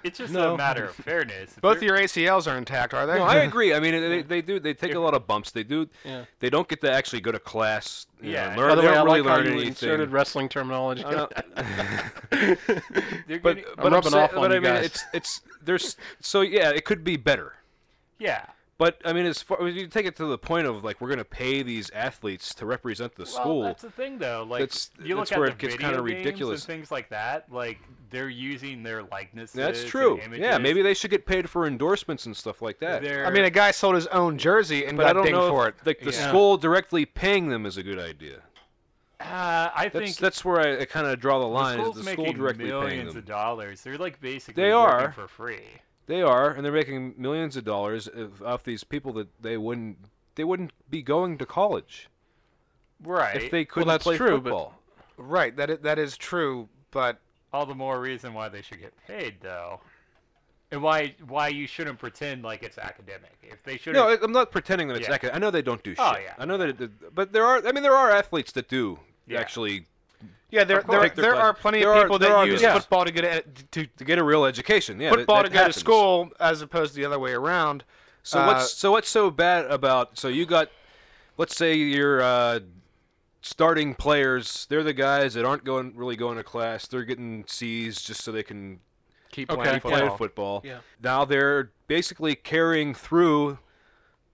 it's just No. a matter of fairness. If Both you're- your ACLs are intact, are they? No, I agree. I mean, they take a lot of bumps. They do. Yeah. They don't get to actually go to class. Yeah. Learn, By the they way, I don't really like how learn you anything. inserted wrestling terminology. I know. they're but getting- but rubbing off on but you I mean, guys. it's there's so yeah, it could be better. yeah. But I mean, as far as you take it to the point of like we're going to pay these athletes to represent the Well, school, that's the thing, though. Like, That's- you look that's at where the it gets video kinda games ridiculous. and things like that. Like, they're using their likenesses. that's and true. images. Yeah, maybe they should get paid for endorsements and stuff like that. They're, I mean, a guy sold his own jersey and But I got don't dinged know for if, it. like the Yeah. school directly paying them is a good idea. I think That's where I kind of draw the the line. Is school's the school making directly paying millions them? of dollars. They're like basically They working are. for free. They are, and they're making millions of dollars off these people that they wouldn't be going to college Right. if they couldn't that's play true, but- football. Right, that is true, but All the more reason why they should get paid, though. And why you shouldn't pretend like it's academic. If they should. No, I'm not pretending that it's Yeah. academic. I know they don't do shit. Oh, yeah. I know that, but there are athletes that do Yeah. actually yeah, there Take their there class. are plenty There of are- people there that are use good- football to get a real education. Yeah, football that to go happens. to school as opposed to the other way around. So what's so bad about? So you got, let's say your starting players. They're the guys that aren't really going to class. They're getting C's just so they can keep Okay, playing yeah. football. play football. Yeah. Now they're basically carrying through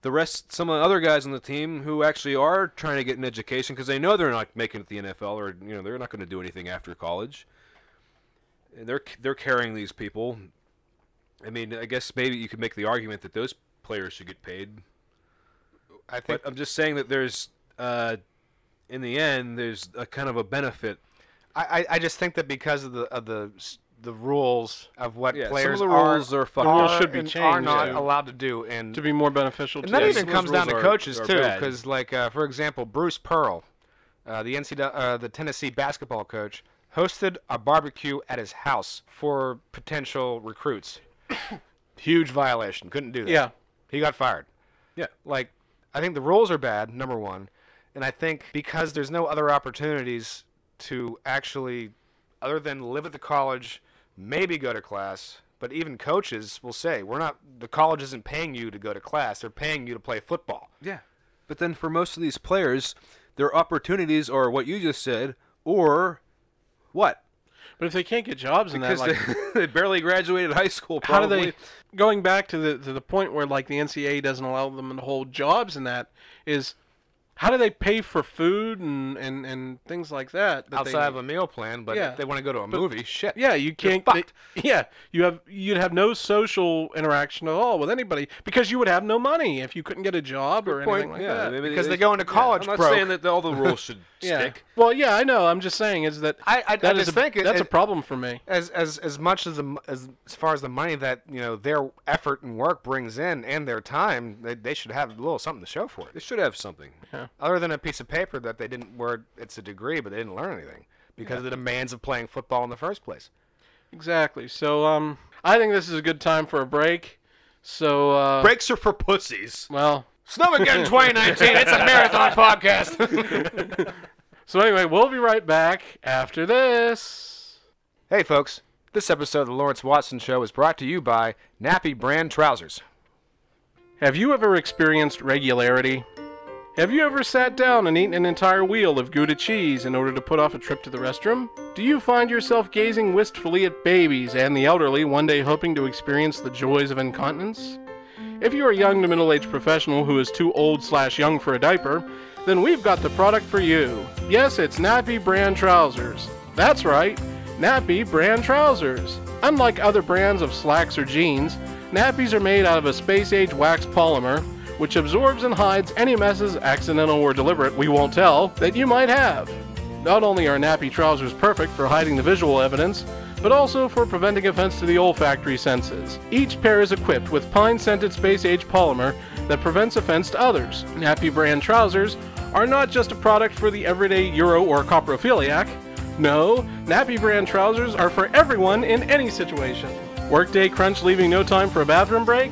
the rest. Some of the other guys on the team who actually are trying to get an education because they know they're not making it to the NFL or they're not going to do anything after college. And they're carrying these people. I mean, I guess maybe you could make the argument that those players should get paid. I think But I'm just saying that there's, in the end, there's a kind of a benefit. I just think that because of the rules of what Yeah, players some of the rules are fucked rules up. should be and are changed, not yeah. allowed to do, and to be more beneficial to and that Yeah, even some of comes those down to rules coaches are too, bad. because like for example, Bruce Pearl, the Tennessee basketball coach, hosted a barbecue at his house for potential recruits. Huge violation. Couldn't do that. Yeah. He got fired. Yeah. Like, I think the rules are bad, number one. And I think because there's no other opportunities to actually, other than live at the college, maybe go to class, but even coaches will say, the college isn't paying you to go to class. They're paying you to play football. Yeah. But then for most of these players, their opportunities are what you just said, or what? But if they can't get jobs in that, Because like, they barely graduated high school, how do probably. they? Going back to the point where like the NCAA doesn't allow them to hold jobs in that is, how do they pay for food and things like that? that Outside of a meal plan, but Yeah. if they want to go to a movie, shit. Yeah, you can't. fucked. You'd have no social interaction at all with anybody because you would have no money if you couldn't get a job or anything like that. maybe Because they go into college I'm not broke. saying that all the rules should Yeah. stick. Well, yeah, I know. I'm just saying is that I that is just a, think that's a problem for me. as much as as far as the money that their effort and work brings in and their time, they should have a little something to show for They it. should have something. Other than a piece of paper that they didn't, where it's a degree, but they didn't learn anything because of the demands of playing football in the first place. Exactly. So I think this is a good time for a break. So Breaks are for pussies. well. Snowmageddon 2019. It's a marathon podcast. So anyway, we'll be right back after this. Hey, folks. This episode of the Lawrence Watson Show is brought to you by Nappy brand trousers. Have you ever experienced regularity? Have you ever sat down and eaten an entire wheel of Gouda cheese in order to put off a trip to the restroom? Do you find yourself gazing wistfully at babies and the elderly, one day hoping to experience the joys of incontinence? If you're a young to middle-aged professional who is too old/young for a diaper, then we've got the product for you. Yes, it's Nappy brand trousers. That's right, Nappy brand trousers. Unlike other brands of slacks or jeans, nappies are made out of a space-age wax polymer, which absorbs and hides any messes, accidental or deliberate, we won't tell, that you might have. Not only are nappy trousers perfect for hiding the visual evidence, but also for preventing offense to the olfactory senses. Each pair is equipped with pine-scented space-age polymer that prevents offense to others. Nappy brand trousers are not just a product for the everyday Euro or coprophiliac. No, Nappy brand trousers are for everyone in any situation. Workday crunch leaving no time for a bathroom break?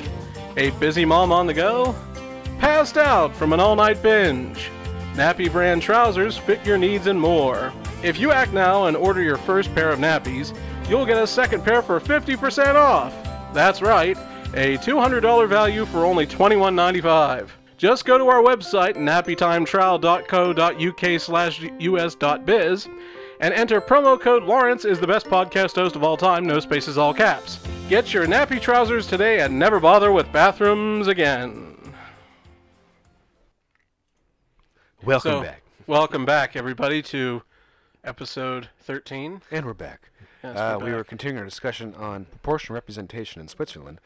A busy mom on the go? Passed out from an all-night binge? Nappy brand trousers fit your needs and more. If you act now and order your first pair of nappies, you'll get a second pair for 50% off. That's right, a $200 value for only $21.95. Just go to our website, nappytimetrial.co.uk/us.biz, and enter promo code Lawrence is the best podcast host of all time, no spaces, all caps. Get your nappy trousers today and never bother with bathrooms again. Welcome back. Welcome back, everybody, to episode 13. And we're back. Yes, We were continuing our discussion on proportional representation in Switzerland.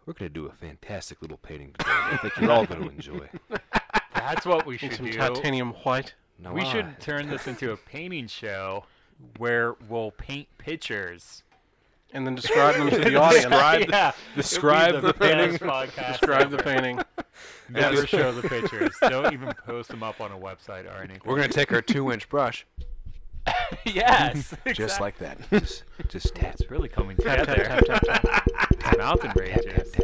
We're going to do a fantastic little painting today. I think you're all going to enjoy. That's what we should Some do. titanium white. No, We should turn this into a painting show where we'll paint pictures. And then describe them to the audience. Describe the painting. Describe the painting. Never show the pictures. Don't even post them up on a website or anything. We're going to take our 2-inch brush, Yes. just like that. Just tap. It's really coming Tap, together. tap, tap, tap, tap. Mountain ranges.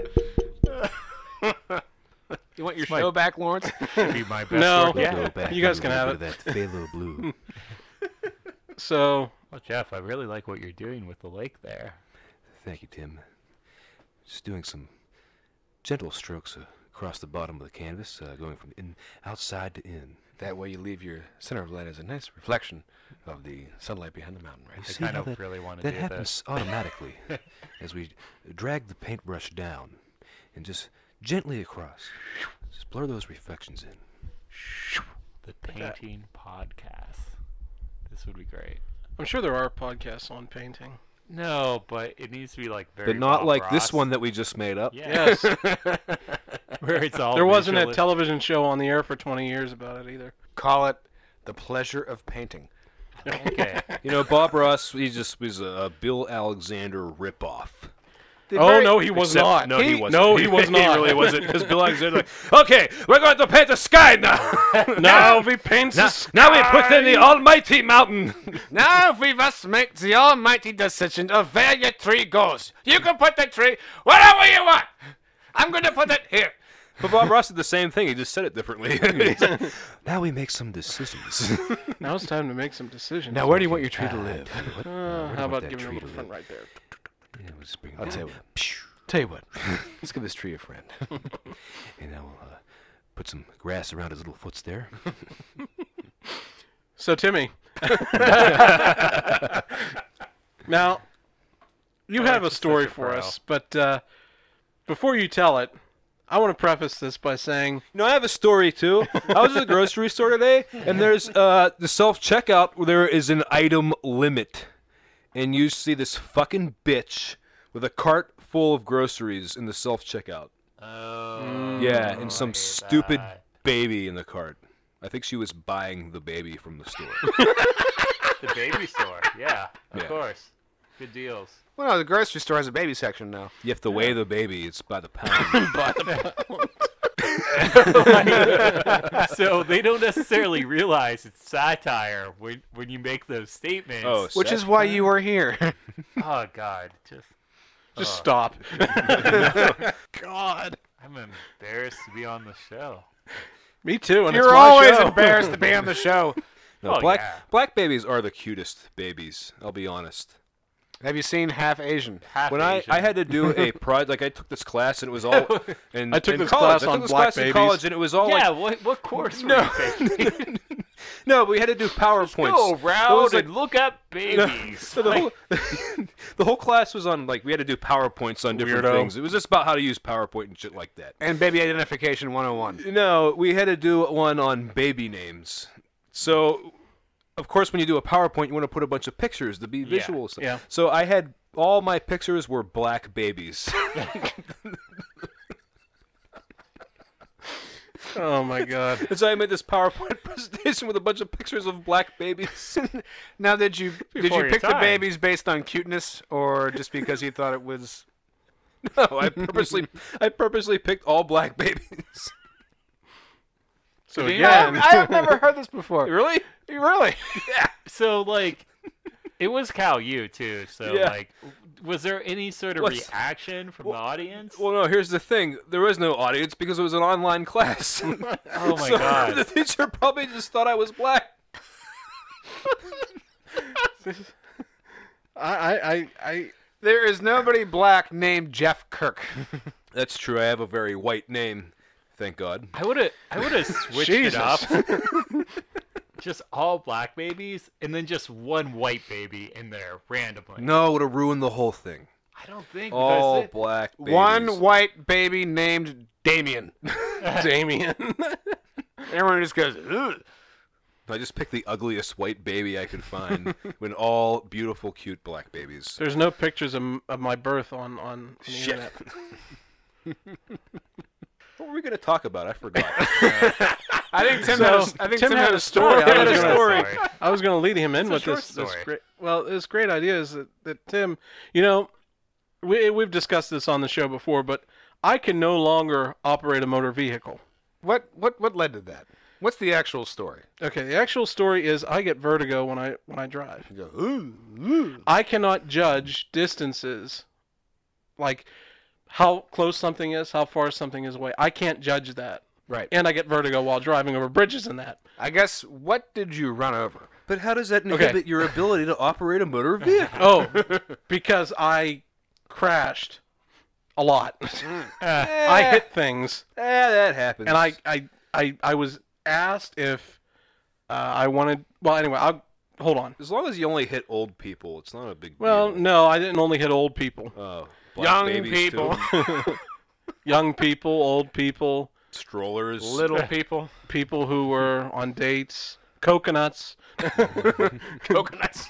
You want your show back, Lawrence? Should be my best No. work yet. Go back You guys and can have look at that phthalo blue. So, Well, Jeff, I really like what you're doing with the lake there. Thank you, Tim. Just doing some gentle strokes across the bottom of the canvas, going from outside to in. That way you leave your center of light as a nice reflection of the sunlight behind the mountain, You right? see kind how of really want to that do happens this. automatically as we drag the paintbrush down and just gently across. Just blur those reflections in. The painting podcast. This would be great. I'm sure there are podcasts on painting. No, but it needs to be like very. But not Bob like this Ross. one that we just made up. Yeah. Yes. Where it's all. There wasn't a visual- television show on the air for 20 years about it either. Call it the pleasure of painting. Okay. You know, Bob Ross, he just was a Bill Alexander ripoff. Oh, no, he was not. No, he wasn't. No, he was not. He really wasn't. Because Bill Alexander, okay, we're going to paint the sky now. Now we paint the now we put in the almighty mountain. Now we must make the almighty decision of where your tree goes. You can put the tree wherever you want. I'm going to put it here. But Bob Ross did the same thing. He just said it differently. Now we make some decisions. Now it's time to make some decisions. Now, where do you want your tree to live? How about that giving him a tree little to front live? right there? Yeah, we'll just bring it I'll down. tell you what. Tell you what. Let's give this tree a friend. And now we'll put some grass around his little foots there. So, Timmy. Now, you have a just story such a for pro. us, but before you tell it, I want to preface this by saying, You know, I have a story too. I was at the grocery store today, and there's the self-checkout where there is an item limit. And you see this fucking bitch with a cart full of groceries in the self-checkout. Oh. Yeah, and some hate stupid that. baby in the cart. I think she was buying the baby from the store. The baby store. Yeah, of Yeah. course. Good deals. Well, no, the grocery store has a baby section now. You have to weigh the baby. It's by the pound. So they don't necessarily realize it's satire when you make those statements. Oh, Which is why you are here. Oh, God. just stop. God. I'm embarrassed to be on the show. Me too, and You're it's my always show. embarrassed to be on the show. No, Oh, black yeah. black babies are the cutest babies. I'll be honest. Have you seen Half Asian? Half When Asian. I had to do a project, like I took this class and it was all. And I took in this college, class I took on this black class in babies. college and it was all yeah, like. what course were No. you taking? No, but we had to do PowerPoints. Go It around was like- and look at babies. So the whole, the whole class was on, like, we had to do PowerPoints on different Weirdo. things. It was just about how to use PowerPoint and shit like that. And Baby Identification 101. No, we had to do one on baby names. So, of course, when you do a PowerPoint, you want to put a bunch of pictures to be visual. yeah. So I had, all my pictures were black babies. Oh my God. And so I made this PowerPoint presentation with a bunch of pictures of black babies. Now, did you Before your pick the time. babies based on cuteness or just because you thought it was? No, I purposely picked all black babies. So Yeah, again, I've never heard this before. Really? Really? So, like, it was Cal U, too. So, Yeah. like, was there any sort of What's- reaction from the audience? Well, no, here's the thing. There was no audience because it was an online class. Oh, my So God. the teacher probably just thought I was black. I There is nobody black named Jeff Kirk. That's true. I have a very white name, thank God. I would have switched it up. Just all black babies, and then just one white baby in there randomly. No, it would have ruined the whole thing. I don't think All because black babies. One white baby named Damien. Damien. Everyone just goes, ugh. I just picked the ugliest white baby I could find. When all beautiful, cute black babies. There's no pictures of my birth on the Shit. internet. What were we going to talk about? I forgot. I think Tim, Tim had a story. Tim I had was a gonna- story. I was going to lead him in It's a with short this story. great. Well, this great idea is that Tim, you know, we've discussed this on the show before, but I can no longer operate a motor vehicle. What led to that? What's the actual story? Okay, the actual story is I get vertigo when I drive. You go, ooh, ooh. I cannot judge distances, like how close something is, how far something is away. I can't judge that. Right. And I get vertigo while driving over bridges and that. I guess, what did you run over? But how does that inhibit your ability to operate a motor vehicle? Oh, because I crashed a lot. I hit things, That happens. and I was asked if I wanted. Well, anyway, hold on. As long as you only hit old people, it's not a big Well, deal. no, I didn't only hit old people. Oh, black Young babies, people. too. Young people, old people, Strollers. Little people. people who were on dates, coconuts. Coconuts.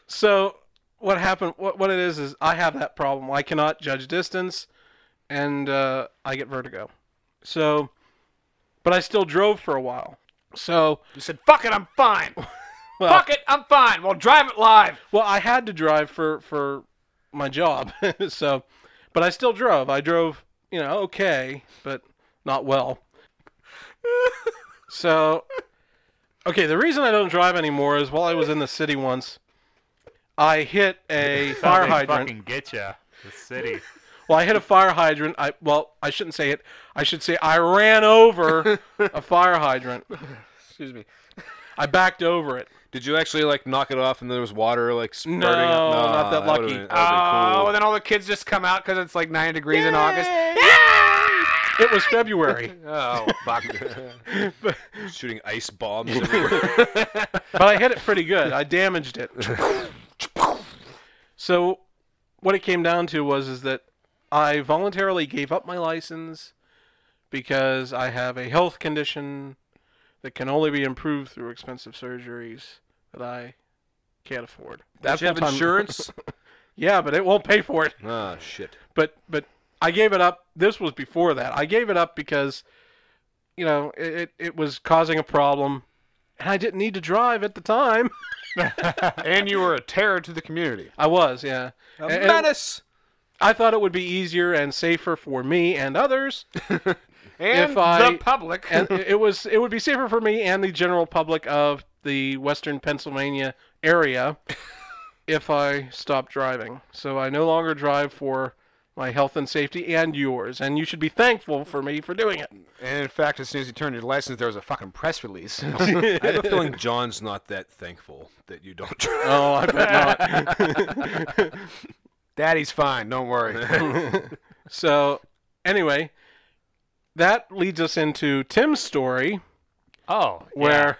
So what happened? What it is I have that problem. I cannot judge distance, and I get vertigo. So, but I still drove for a while. So, You said, fuck it, I'm fine. well, Fuck it, I'm fine. Well, drive it live. well, I had to drive for my job. So, but I still drove. I drove, okay, but not well. So, okay, the reason I don't drive anymore is while I was in the city once, I hit a fire They hydrant. fucking get ya. The city. Well, I hit a fire hydrant. I shouldn't say it. I should say I ran over a fire hydrant. Excuse me. I backed over it. Did you actually knock it off and there was water spurting? No, not that lucky. Would've been Oh, cool. and then all the kids just come out because it's like 90 degrees in August. It was February, Oh, fuck. Shooting ice bombs everywhere. but I hit it pretty good. I damaged it. So, what it came down to is that I voluntarily gave up my license because I have a health condition that can only be improved through expensive surgeries that I can't afford. Did you have what I'm- insurance? Yeah, but it won't pay for it. Ah, shit. But I gave it up. This was before that. I gave it up because, it was causing a problem, and I didn't need to drive at the time. And you were a terror to the community. I was, yeah. A And- menace. I thought it would be easier and safer for me and others, And If I- the public. and it would be safer for me and the general public of the Western Pennsylvania area if I stopped driving. So I no longer drive for my health and safety and yours, and you should be thankful for me for doing it. And in fact, as soon as you turned your license, there was a fucking press release. I have a feeling John's not that thankful that you don't drive. Oh, I bet not. Daddy's fine, don't worry. So, anyway, that leads us into Tim's story. Oh, Where,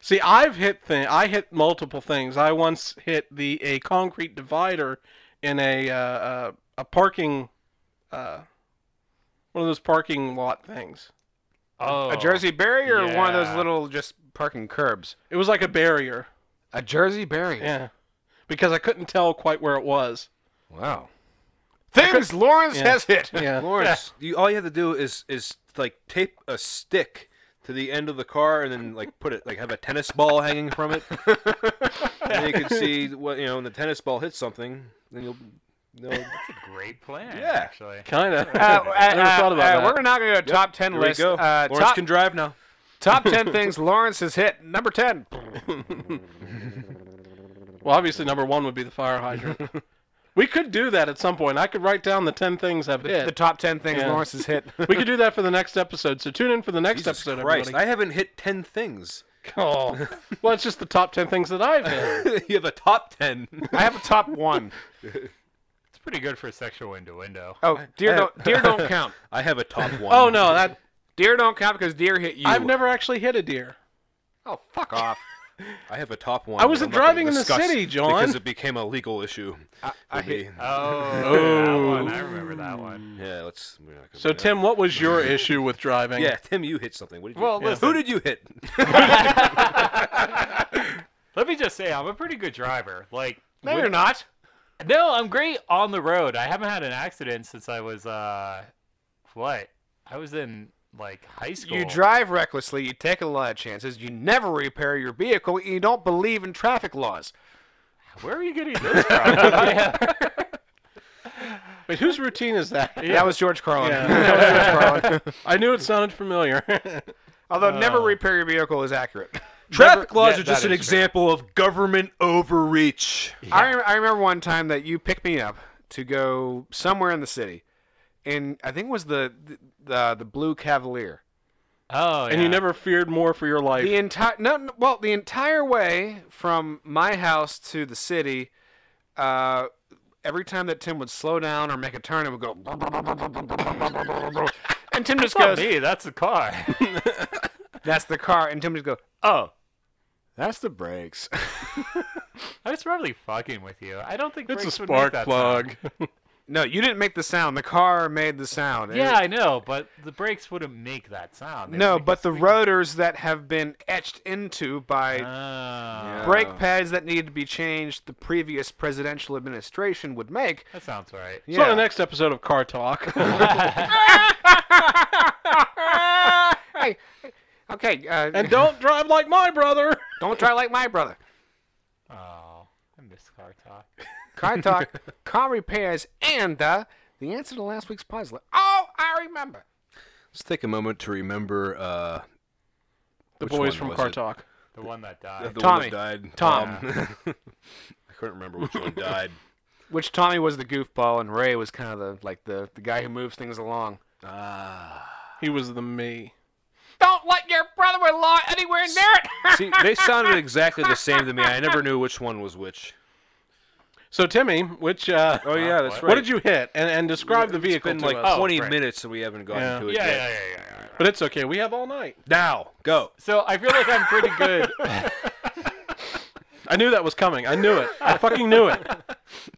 see, I hit multiple things. I once hit a concrete divider in a parking, one of those parking lot things. Oh, A Jersey barrier or one of those yeah. little just parking curbs? It was like a barrier. A Jersey barrier? Yeah, because I couldn't tell quite where it was. Wow. Things Lawrence has hit. Yeah, Lawrence, all you have to do is like tape a stick to the end of the car and then like put it like have a tennis ball hanging from it. And then you can see what when the tennis ball hits something, then you'll That's a great plan. Yeah. Actually. kind of. Never thought about that. We're not going to go top 10 Here we list. go. Lawrence can drive now. Top 10 things Lawrence has hit. Number 10. Well, obviously, number one would be the fire hydrant. We could do that at some point. I could write down the 10 things I've hit. The top 10 things Yeah. Lawrence has hit. We could do that for the next episode. So tune in for the next Jesus episode, Christ, everybody. I haven't hit 10 things. Oh, well, it's just the top 10 things that I've hit. You have a top 10. I have a top 1. It's pretty good for sexual innuendo. Oh, deer don't count. I have a top 1. Oh no, that Deer don't count because deer hit you. I've never actually hit a deer. Oh, fuck off. I have a top 1. I wasn't but I'm not gonna driving in the discuss city, John. because it became a legal issue. I hit. Oh, that one. I remember that one. Yeah, let's. We're not gonna So bring that Tim, what was your issue with driving? up. Yeah, Tim, you hit something. What did you? Well, listen. Who did you hit? Let me just say, I'm a pretty good driver. Like, No, you're not. no, I'm great on the road. I haven't had an accident since I was what? I was in like high school. You drive recklessly, you take a lot of chances, you never repair your vehicle, and you don't believe in traffic laws. Where are you getting this from? Wait, whose routine is that? That was George Carlin. Yeah. That was George Carlin. I knew it sounded familiar. Although never repair your vehicle is accurate. Traffic laws yeah, are just that an is fair. example of government overreach. I remember one time that you picked me up to go somewhere in the city, and I think it was the Blue Cavalier. Oh, yeah. And you never feared more for your life. The entire way from my house to the city, every time that Tim would slow down or make a turn, it would go. And Tim just That's not goes, me. That's the car. "That's the car," and Tim just goes, "Oh, that's the brakes." I was probably fucking with you. I don't think It's a brakes would make spark that plug. sound. No, you didn't make the sound. The car made the sound. Yeah, I know, but the brakes wouldn't make that sound. They No, would make but a the squeak. rotors that have been etched into by Oh, brake pads that need to be changed, the previous presidential administration would make. that sounds right. So on the next episode of Car Talk. Hey, okay, And don't drive like my brother. don't try like my brother. Oh, I miss car talk. Car talk, car repairs, and the answer to last week's puzzle. Oh, I remember. Let's take a moment to remember The which boys one from was Car it? Talk. The one that The died. one Tommy. that died. Tom. I couldn't remember which one died. Which Tommy was the goofball, and Ray was kind of the guy who moves things along. He was the me. Don't let your brother-in-law anywhere near it. See, they sounded exactly the same to me. I never knew which one was which. So Timmy, which Oh yeah, that's right. what did you hit? And describe the vehicle It's to been like us. 20 right. minutes and we haven't gotten Yeah. to it Yeah, yet. yeah. But it's okay. We have all night. Now, go. So I feel like I'm pretty good. I knew that was coming. I knew it. I fucking knew it.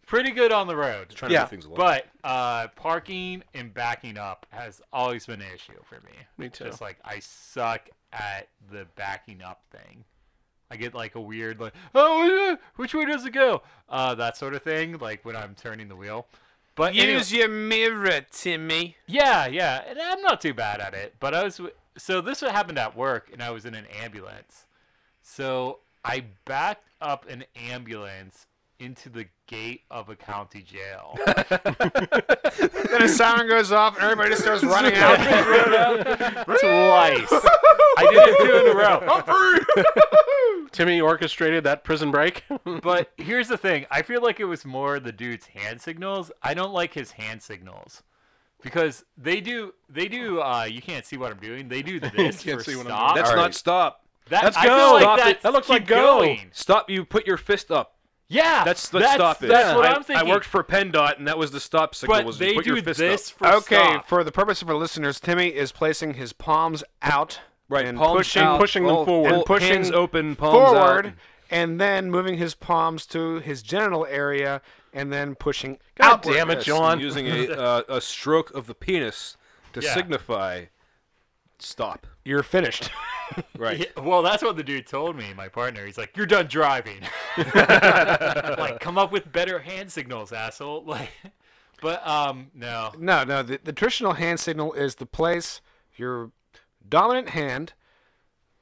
Pretty good on the road. Trying Yeah. to move things along. But parking and backing up has always been an issue for me. Me too. Just like I suck at the backing up thing. I get like a weird like, oh, which way does it go? That sort of thing. Like when I'm turning the wheel. But anyway, Use your mirror, Timmy. yeah, and I'm not too bad at it. But so this happened at work, and I was in an ambulance. So I backed up an ambulance into the gate of a county jail. Then a siren goes off, and everybody just starts running out. Twice. I did it 2 in a row. Timmy orchestrated that prison break. But here's the thing. I feel like it was more the dude's hand signals. I don't like his hand signals. Because they do, you can't see what I'm doing. They do this can't for see what I'm stop. doing. That's not stop. Let's I go. feel like Stop that's it. That looks like keep go. going. Stop. You put your fist up. Yeah, That's stop it. That's what I'm thinking. I worked for PennDOT, and that was the stop signal. but was they you put do your fist this up. for Okay, stop. for the purpose of our listeners, Timmy is placing his palms out. Right, and palms pushing, out, pushing them forward. and pushing hands open, palms forward, out. and then moving his palms to his genital area, and then pushing God outward. damn it, Yes, John. and using a stroke of the penis to Yeah. signify stop. You're finished. Right. Yeah, well, that's what the dude told me, my partner. He's like, "You're done driving." Like, come up with better hand signals, asshole. Like, but no. No. The traditional hand signal is to place your dominant hand,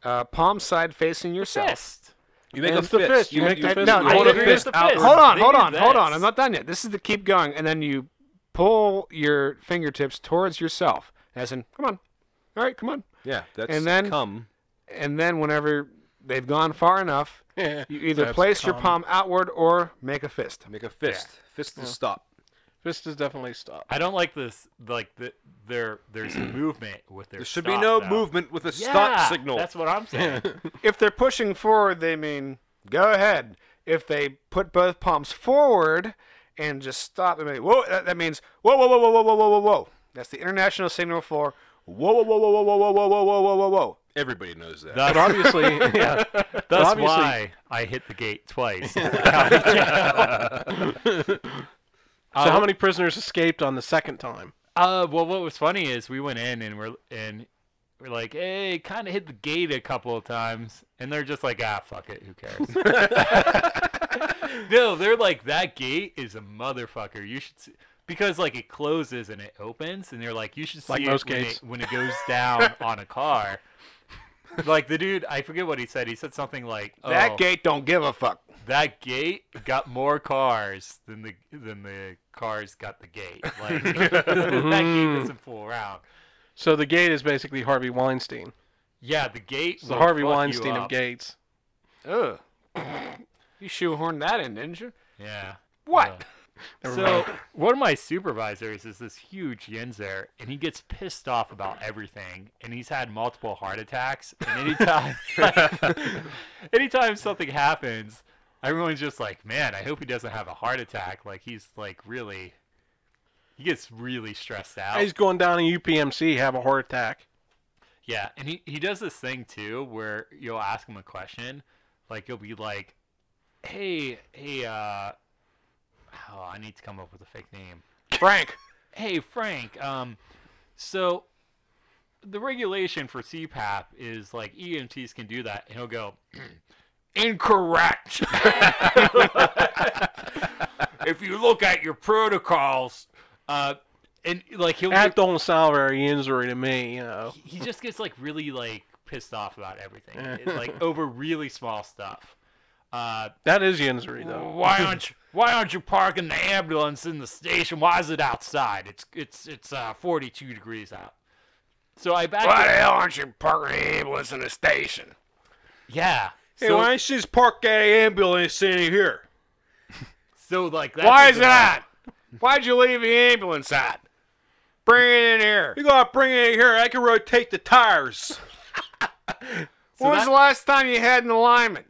palm side facing yourself. Fist. You make And a it's the fist. fist. You make the No, fist. no, You I hold a agree fist with the out. fist. Hold on. They do Hold on. this. I'm not done yet. This is to keep going, and then you pull your fingertips towards yourself, as in, come on. All right, come on. Yeah, that's And then- come. And then whenever they've gone far enough, Yeah. you either That's place your common. palm outward or make a fist. Make a fist. Fist is stop. Fist is definitely stop. I don't like this. Like there's movement with their. There should be stop, no though. movement with a Yeah, stop signal. That's what I'm saying. If they're pushing forward, they mean go ahead. If they put both palms forward and just stop, they mean whoa. That means whoa, whoa, whoa, whoa, whoa, whoa, whoa, whoa, whoa. That's the international signal for whoa, whoa, whoa, whoa, whoa, whoa, whoa, whoa, whoa, whoa, whoa, whoa. Everybody knows that. But obviously, yeah. That's obviously- why I hit the gate twice. So how many prisoners escaped on the second time? Well, what was funny is we went in and we're like, hey, kind of hit the gate a couple of times, and they're just like, fuck it, who cares? No, they're like, that gate is a motherfucker. You should see. Because like it closes and it opens, and they're like, you should see Like it most when gates. when it goes down on a car. Like the dude, I forget what he said. He said something like, That gate don't give a fuck. that gate got more cars than the cars got the gate. Like that gate doesn't fool around. So the gate is basically Harvey Weinstein. Yeah, the gate. It's the will Harvey fuck you Weinstein of up. gates. Ugh. You shoehorned that in, didn't you? Yeah. What? Never So mind. one of my supervisors is this huge Yinzer, and he gets pissed off about everything, and he's had multiple heart attacks. And anytime something happens, everyone's just like, man, I hope he doesn't have a heart attack. Like he's like he gets really stressed out. He's going down to UPMC, have a heart attack. Yeah, and he does this thing too where you'll ask him a question, like you'll be like, hey, I need to come up with a fake name. Frank. Hey, Frank, so the regulation for CPAP is like EMTs can do that, and he'll go, incorrect. If you look at your protocols, and like That don't sound very injury to me, you know. he just gets like really like pissed off about everything, like over really small stuff. That is injury, though. Why aren't you parking the ambulance in the station? Why is it outside? It's 42 degrees out. So I back. Why the hell aren't you parking the ambulance in the station? Yeah. Hey, So, why don't you just park that ambulance in here? so like that's Why a is good it one. at? Why'd you leave the ambulance at? Bring it in here. You gotta bring it in here. I can rotate the tires. When was the last time you had an alignment?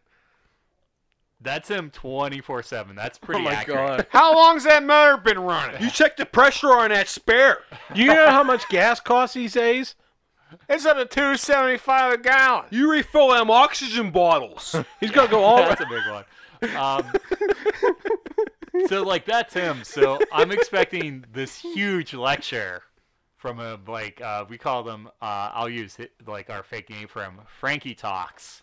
That's him 24/7. That's pretty Oh my accurate. god. How long's that motor been running? You check the pressure on that spare. You know how much gas costs these days? It's up to $2.75 a gallon. You refill them oxygen bottles. He's gonna go all That's a big one. So like that's him. So I'm expecting this huge lecture from a we call them. I'll use like our fake name for him, Frankie Talks.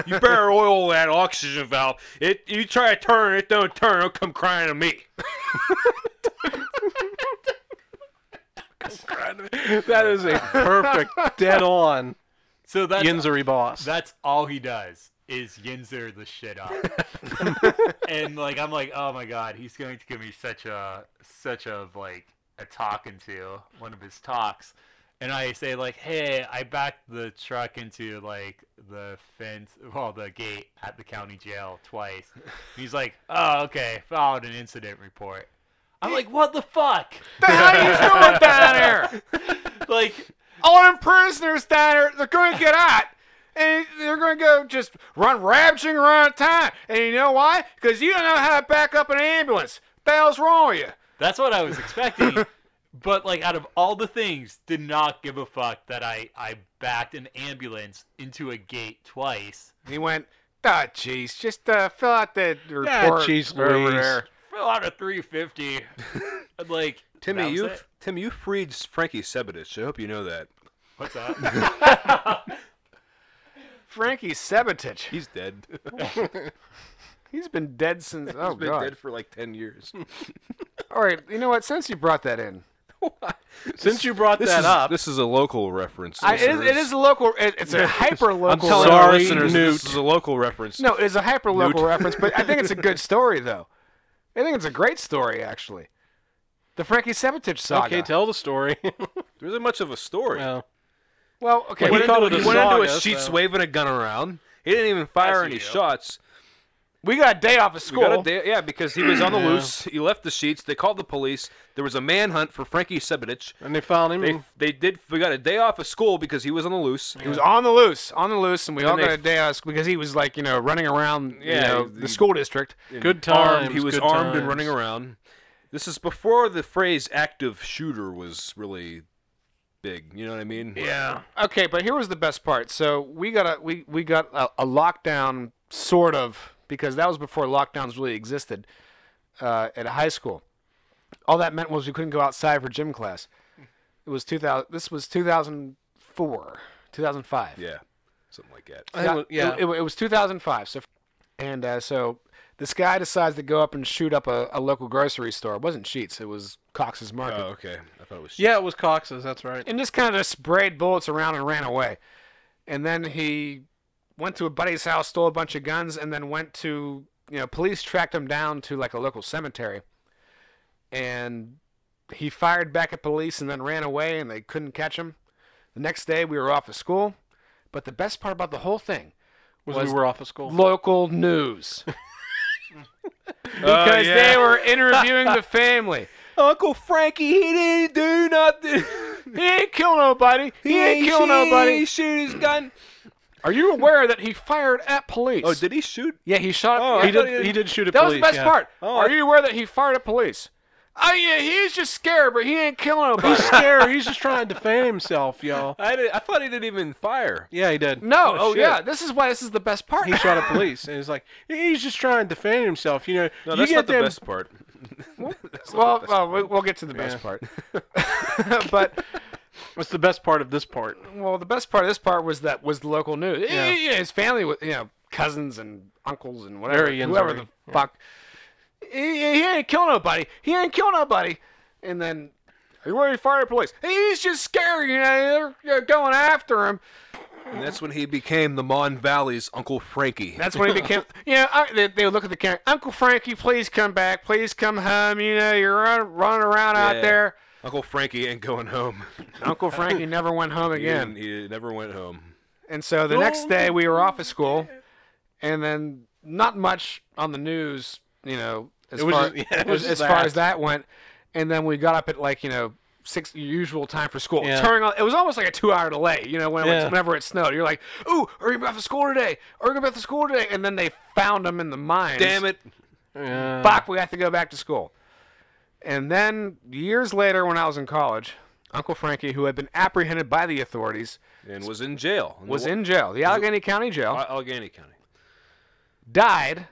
You better oil that oxygen valve. You try to turn it, don't turn. It'll come crying to me. That is a perfect, dead on So that's Yinzery boss. That's all he does is Yinzer the shit up. And like I'm like, oh my god, he's going to give me such a like a talking to one of his talks. and I say like, "Hey, I backed the truck into like the fence, the gate at the county jail twice." And he's like, "Oh, okay, filed an incident report." I'm like, "What the fuck? The hell are you doing down there? Like, All them prisoners down there, they're going to get out. And they're going to go just run ravaging around town. And you know why? Because you don't know how to back up an ambulance. What the hell's wrong with you?" that's what I was expecting." But like, out of all the things, did not give a fuck that I backed an ambulance into a gate twice. He went, "Oh, jeez, just fill out the report." jeez over Louise. there. Fill out a 350. I'm like, Timmy, that was it? you freed Frankie Sebadich. I hope you know that. What's that? Frankie Sebadich. He's dead. He's been dead since, He's been God. dead for like 10 years. All right, you know what? Since you brought that in. Since you brought This that is, up, this is a local reference. It is a local, it's a hyper-local. I'm telling Sorry, our listeners Newt. this is a local reference. No, it's a hyper-local Newt. reference, but I think it's a good story, though. I think it's a great story, actually. The Frankie Sebadich saga. okay, tell the story. There isn't much of a story. Well, Well, okay. He Well, went called into, it a he went into a saga, sheets so- waving a gun around. He didn't even fire As any you do. shots. We got a day off of We school. got a day, yeah, because he was on the Yeah. loose. He left the sheets. They called the police. There was a manhunt for Frankie Sebadich. and they found him. We got a day off of school because he was on the loose. He was on the loose, and we all And got they- a day off because he was like, running around, Yeah, the school district. Good Armed. times. He was good armed and times. running around. This is before the phrase active shooter was really big. You know what I mean? Yeah. Okay, but here was the best part. So we got a lockdown, sort of, because that was before lockdowns really existed at a high school. All that meant was we couldn't go outside for gym class. It was 2000. This was 2004, 2005. Yeah. Something like that. I think it was- It was 2005. So this guy decides to go up and shoot up a local grocery store. It wasn't Sheetz. It was Cox's Market. Oh, okay. I thought it was. Yeah, it was Cox's. That's right. And just kind of sprayed bullets around and ran away. And then he went to a buddy's house, stole a bunch of guns, and then went to, police tracked him down to like a local cemetery. And he fired back at police and then ran away, and they couldn't catch him. The next day we were off of school. But the best part about the whole thing We was were off of school. local news. Because they were interviewing the family. Uncle Frankie, he didn't do nothing. He ain't kill nobody. He ain't kill nobody. He shoot his gun. Are you aware that he fired at police? Oh, did he shoot? Yeah, he shot. Oh, he I thought did shoot at that police. was the best part. Oh, Are you aware that he fired at police? Oh yeah, he's just scared, but he ain't killing nobody. He's scared. He's just trying to defend himself, y'all. I thought he didn't even fire. Yeah, he did. No, Oh, shit. yeah, this is why this is the best part. He shot at police, and he's like, he's just trying to defend himself. No, you that's get not the them. best part. We'll get to the best part. But What's the best part of this part? the best part of this part was the local news. Yeah. His family was, cousins and uncles and whatever, Very whoever insular. the fuck. He ain't kill nobody. He ain't kill nobody. And then, are you worried he fired at police? He's just scared. They're going after him. And that's when he became the Mon Valley's Uncle Frankie. That's when he became. They would look at the camera. Uncle Frankie, please come back. Please come home. You're running around out there. Uncle Frankie ain't going home. Uncle Frankie never went home again. He never went home. And so the next day we were off of school, and then not much on the news, as It was far just- yeah, it was as just far that. as that went. And then we got up at 6 usual time for school. Yeah. It was almost like a 2-hour delay, whenever it snowed. You're like, ooh, are you back to school today? Are you going back to school today? And then they found them in the mines. Damn it. Yeah. Fuck, we have to go back to school. And then years later when I was in college, Uncle Frankie, who had been apprehended by the authorities, And was in jail. was in jail, the Allegheny County Jail, Allegheny County. died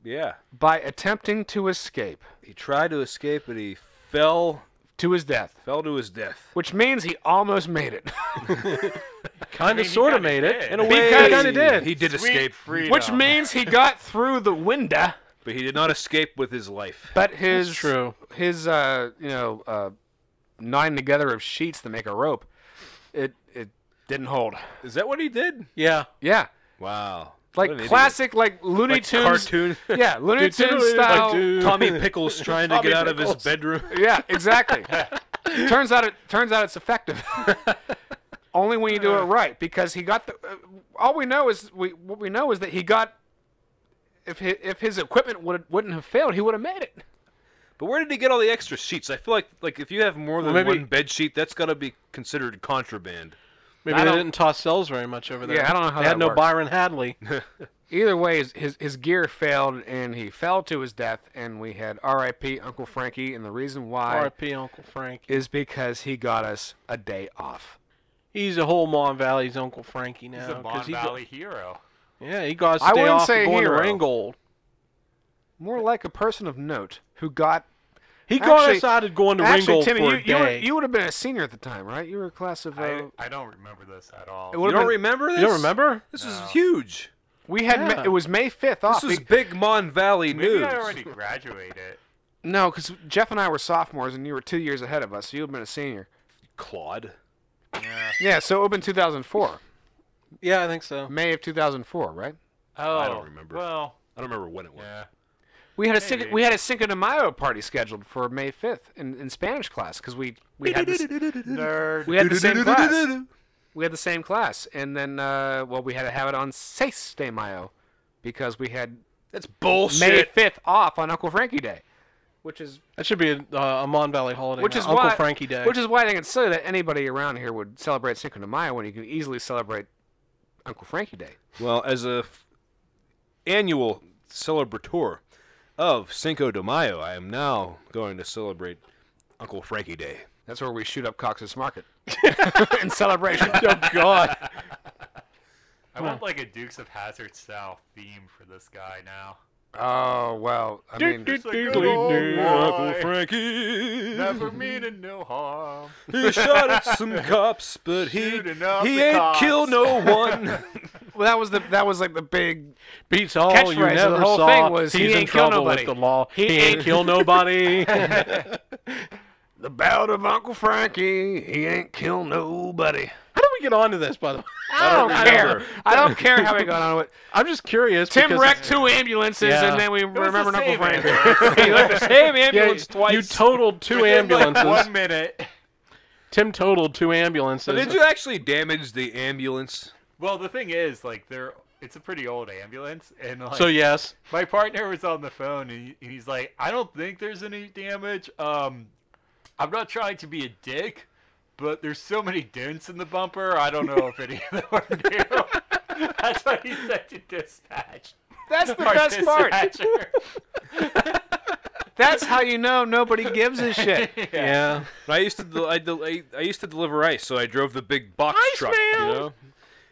Yeah. by attempting to escape He tried to escape, but he fell to his death, to his death. which means he almost made it. Kind of, sort of made it. In a He way, kinda did. He did escape, Which means he got through the window, but he did not escape with his life. but his That's true. his gnawing together of sheets to make a rope, it didn't hold. Is that what he did? Yeah. Yeah. Wow. Like What an idiot. classic, like Looney Like Tunes. cartoon. Yeah, Looney Tunes style. Tommy Pickles trying to Tommy get out of his Pickles. bedroom. Yeah, exactly. turns out it's effective. Only when you do it right, because he got the. All we know is what we know is that he got. If his equipment wouldn't have failed, he would have made it. But where did he get all the extra sheets? I feel like if you have more than one bed sheet, that's got to be considered contraband. Maybe they didn't toss cells very much over there. Yeah, I don't know how they had no works. Byron Hadley. Either way, his gear failed, and he fell to his death, and we had R.I.P. Uncle Frankie, and the reason why R.I.P. Uncle Frankie is because he got us a day off. He's a whole Mon Valley's Uncle Frankie now. He's a Mon Valley hero. Yeah, he got I to stay wouldn't off say going to hero. Ringgold. More like a person of note who got. He got us out of going to Ringgold Timmy, for a day. you would have been a senior at the time, right? You were a class of. I don't remember this at all. You don't remember this? You don't remember? This is huge. We had it was May 5th off. This was big Mon Valley news. Maybe I already graduated. No, because Jeff and I were sophomores, and you were 2 years ahead of us, so you would have been a senior. Claude. Yeah. Yeah, so it would have been 2004. Yeah, I think so. May of 2004, right? Oh, I don't remember. Well, I don't remember when it was. yeah. We had Maybe. a Cinco de Mayo party scheduled for May 5th in Spanish class because we had this, Nerd. we had the same class. We had the same class, and then we had to have it on 6 de Mayo because we had That's bullshit. May 5th off on Uncle Frankie Day, which is That should be a Mon Valley holiday. which now. is Uncle why Frankie Day. Which is why I think it's silly that anybody around here would celebrate Cinco de Mayo when you can easily celebrate Uncle Frankie Day. Well, as a annual celebrator of Cinco de Mayo, I am now going to celebrate Uncle Frankie Day. That's where we shoot up Cox's Market in celebration. Oh God. I want like a Dukes of Hazzard style theme for this guy now. Oh well, I mean, Just like, good old Uncle boy, Frankie. never meaning no harm. He shot at some cops, but he Shooting up the ain't cops. killed no one. well, that was like the big. Beats all Catchphrase you of the never whole saw. thing was, He's he in ain't kill trouble nobody. with the law. He He ain't ain't- kill nobody. The Ballad of Uncle Frankie. He ain't kill nobody. How did we get onto this, by the way? I don't care. remember. I don't care how we got on with it. I'm just curious. Tim because wrecked 2 ambulances, Yeah. and then we was remembered the Uncle same Frankie. ambulance. He looked the same Yeah, ambulance twice. you totaled 2 Within, like, ambulances. 1 minute. Tim totaled 2 ambulances. So did you actually damage the ambulance? Well, the thing is, like, it's a pretty old ambulance, and like, So yes. my partner was on the phone, and he's like, "I don't think there's any damage. I'm not trying to be a dick, but there's so many dents in the bumper. I don't know if any of them are new." That's what he said to dispatch. That's the Our best part. dispatcher. That's how you know nobody gives a shit. Yeah. I used to I used to deliver ice, so I drove the big box Ice truck, man! you know.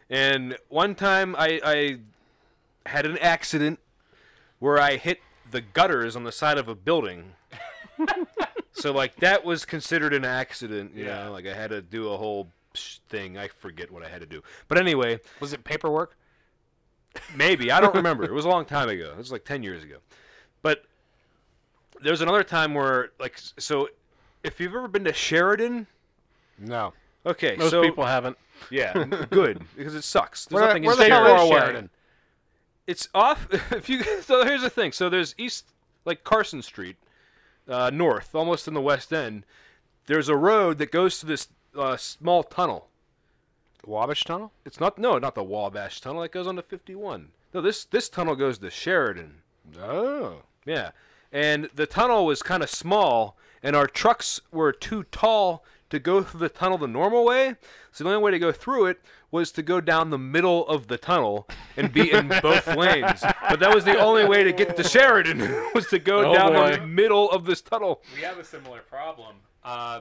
And one time I had an accident where I hit the gutters on the side of a building. So like that was considered an accident, you Yeah. know. Like I had to do a whole thing. I forget what I had to do, but anyway, Was it paperwork? maybe I don't remember. It was a long time ago. It was like 10 years ago. But there's another time where like so, if you've ever been to Sheridan, No. okay, Most so people haven't. yeah, good because it sucks. There's Where nothing the in hell Sheridan. is away. Sheridan? It's off. If you so here's the thing. So there's east like Carson Street, north, almost in the West End. There's a road that goes to this small tunnel. Wabash Tunnel? It's not the Wabash Tunnel. It goes on to 51. No, this tunnel goes to Sheridan. Oh. Yeah, and the tunnel was kind of small, and our trucks were too tall to go through the tunnel the normal way. So the only way to go through it was to go down the middle of the tunnel and be in both lanes. But that was the only way to get to Sheridan was to go Oh, down boy. the middle of this tunnel. We have a similar problem.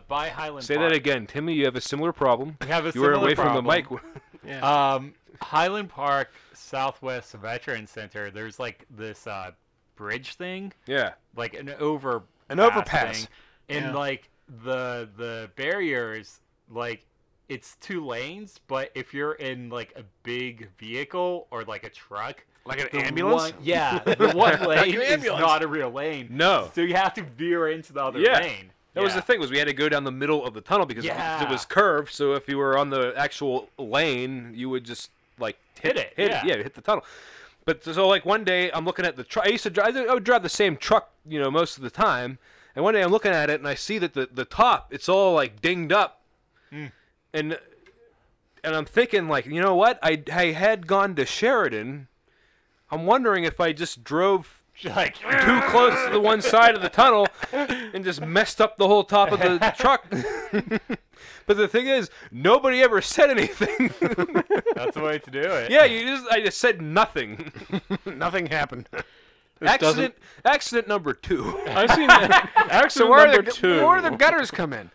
By Highland Say Park. that again, Timmy. You have a similar problem. We have a You were similar away problem. from the mic. Yeah. Highland Park Southwest Veterans Center. There's like this bridge thing, Yeah. like an overpass. overpass. Thing, and Yeah. like the barriers, like it's 2 lanes, but if you're in like a big vehicle or like a truck, Like an the ambulance? one- yeah, the one lane an is ambulance. not a real lane. No. So you have to veer into the other Yeah. lane. That was the thing was we had to go down the middle of the tunnel because Yeah. it was curved. So if you were on the actual lane, you would just like Hit it, hit yeah. hit the tunnel. But so like one day I'm looking at the truck. I would drive the same truck, you know, most of the time. And one day I'm looking at it and I see that the top, it's all like dinged up. And I'm thinking, like, you know what? I had gone to Sheridan. I'm wondering if I just drove Like too close to the one side of the tunnel and just messed up the whole top of the truck. But the thing is, nobody ever said anything. that's the way to do it. Yeah, I just said nothing. Nothing happened. Accident number 2. I've seen accident So where number 2. where do the gutters come in?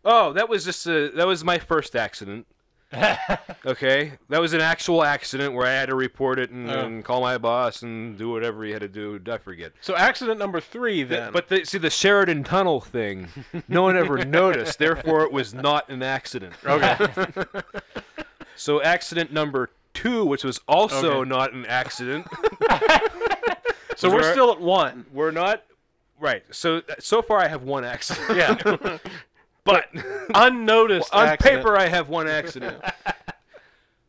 Oh, that was my first accident. Okay, that was an actual accident where I had to report it and call my boss and do whatever he had to do. I forget. So accident number 3 then. But see, the Sheridan Tunnel thing, no one ever noticed. Therefore, it was not an accident. Okay. So accident number 2, which was also not an accident. So we're still at 1. We're not right. So far, I have 1 accident. Yeah. But Unnoticed on accident. paper, I have 1 accident.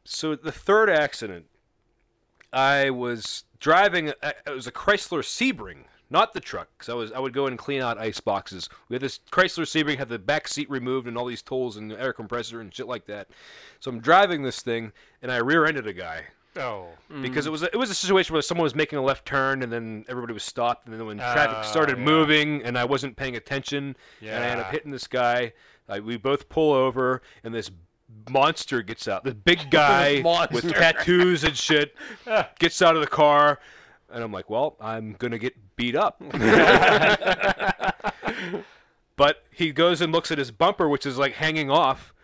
So the third accident, I was driving. It was a Chrysler Sebring, not the truck, because I would go and clean out ice boxes. We had this Chrysler Sebring, had the back seat removed and all these tools and the air compressor and shit like that. So I'm driving this thing, and I rear-ended a guy. Oh. Because it was a situation where someone was making a left turn and then everybody was stopped, and then when traffic started moving and I wasn't paying attention and I ended up hitting this guy, we both pull over and this monster gets out. This big guy with tattoos and shit gets out of the car, and I'm like, well, I'm gonna get beat up. But he goes and looks at his bumper, which is like hanging off,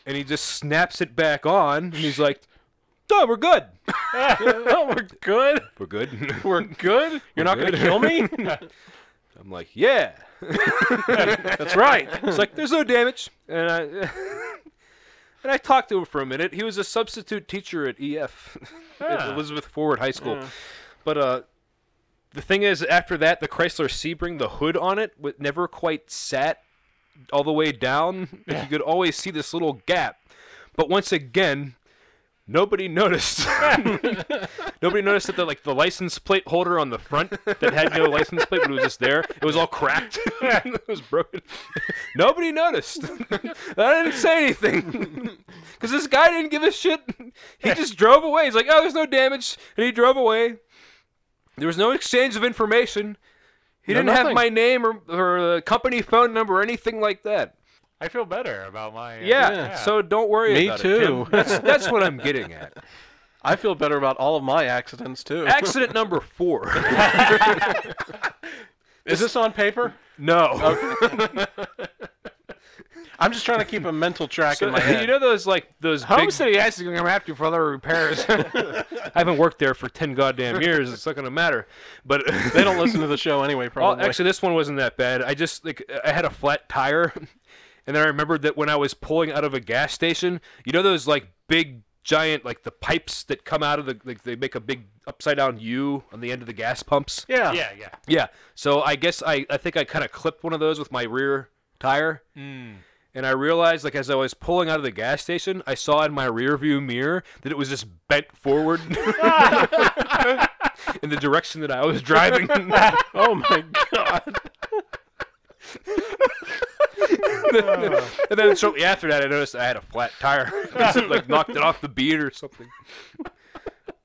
and he just snaps it back on, and he's like, "Oh, we're good. Oh, we're good. We're good. We're good. You're not going to good. kill me. I'm like, yeah. That's right. It's like, there's no damage. And I talked to him for a minute. He was a substitute teacher at EF, at Elizabeth Forward High School. But the thing is, after that, the Chrysler Sebring, the hood on it never quite sat all the way down. You could always see this little gap. But once again, nobody noticed. Nobody noticed that the license plate holder on the front that had no license plate, but it was just there. It was all cracked. It was broken. Nobody noticed. I didn't say anything because this guy didn't give a shit. He just drove away. He's like, "Oh, there's no damage," and he drove away. There was no exchange of information. He didn't have my name or the company phone number or anything like that. I feel better about my. Yeah, so don't worry about Me it. too. Tim. That's what I'm getting at. I feel better about all of my accidents too. Accident number 4. Is this on paper? No. Okay. I'm just trying to keep a mental track in my head. You know those Home big... City Ice is going to come after you for other repairs. I haven't worked there for 10 goddamn years. It's not going to matter. But They don't listen to the show anyway, probably. Actually, this one wasn't that bad. I had a flat tire, and then I remembered that when I was pulling out of a gas station, you know those big giant the pipes that come out of they make a big upside down U on the end of the gas pumps. Yeah. Yeah. So I guess I think I kind of clipped one of those with my rear tire. And I realized, as I was pulling out of the gas station, I saw in my rear view mirror that it was just bent forward in the direction that I was driving. Oh my god. And then shortly after that, I noticed I had a flat tire. It knocked it off the bead or something.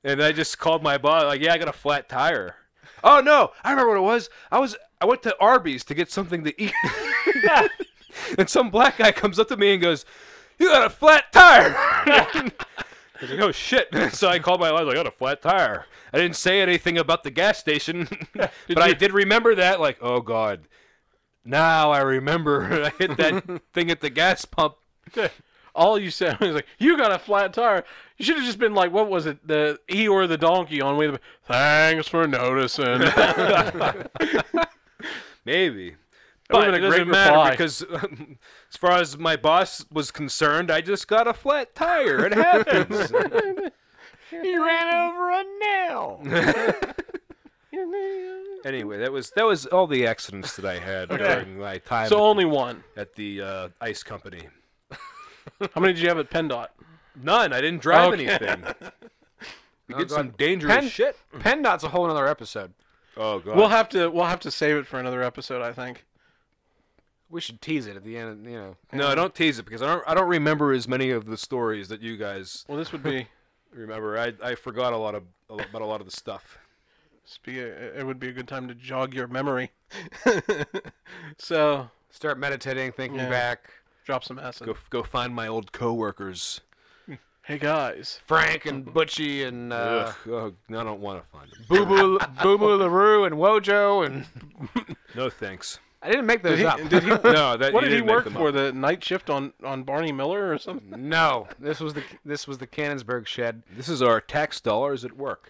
And I just called my boss, yeah, I got a flat tire. Oh no, I remember what it was. I went to Arby's to get something to eat. And some black guy comes up to me and goes, "You got a flat tire." I was like, "Oh shit." So I called my boss, I got a flat tire. I didn't say anything about the gas station, but I did remember that, oh god. Now I remember I hit that thing at the gas pump. All you said was "You got a flat tire." You should have just been what was it? The Eeyore the donkey on way. Thanks for noticing. Maybe. That But would've it been a doesn't great matter reply. because as far as my boss was concerned, I just got a flat tire. It happens. He ran over a nail. Anyway, that was all the accidents that I had during my time So only one. at the ice company. How many did you have at PennDOT? None. I didn't drive Okay. anything. You did some God. dangerous shit. PennDOT's a whole other episode. Oh god. We'll have to save it for another episode, I think. We should tease it at the end. No, don't tease it because I don't remember as many of the stories that you guys Well, this would be remember. I forgot about a lot of the stuff. it would be a good time to jog your memory. So Start meditating, thinking back. drop some acid. Go find my old coworkers. Hey guys. Frank and Butchie and Ugh, I don't want to find them. Boo Boo LaRue and Wojo and No thanks. I didn't make those up. Did he? No, that What you did he didn't make work them for? up. The night shift on Barney Miller or something? No, this was the Cannonsburg shed. This is our tax dollars at work.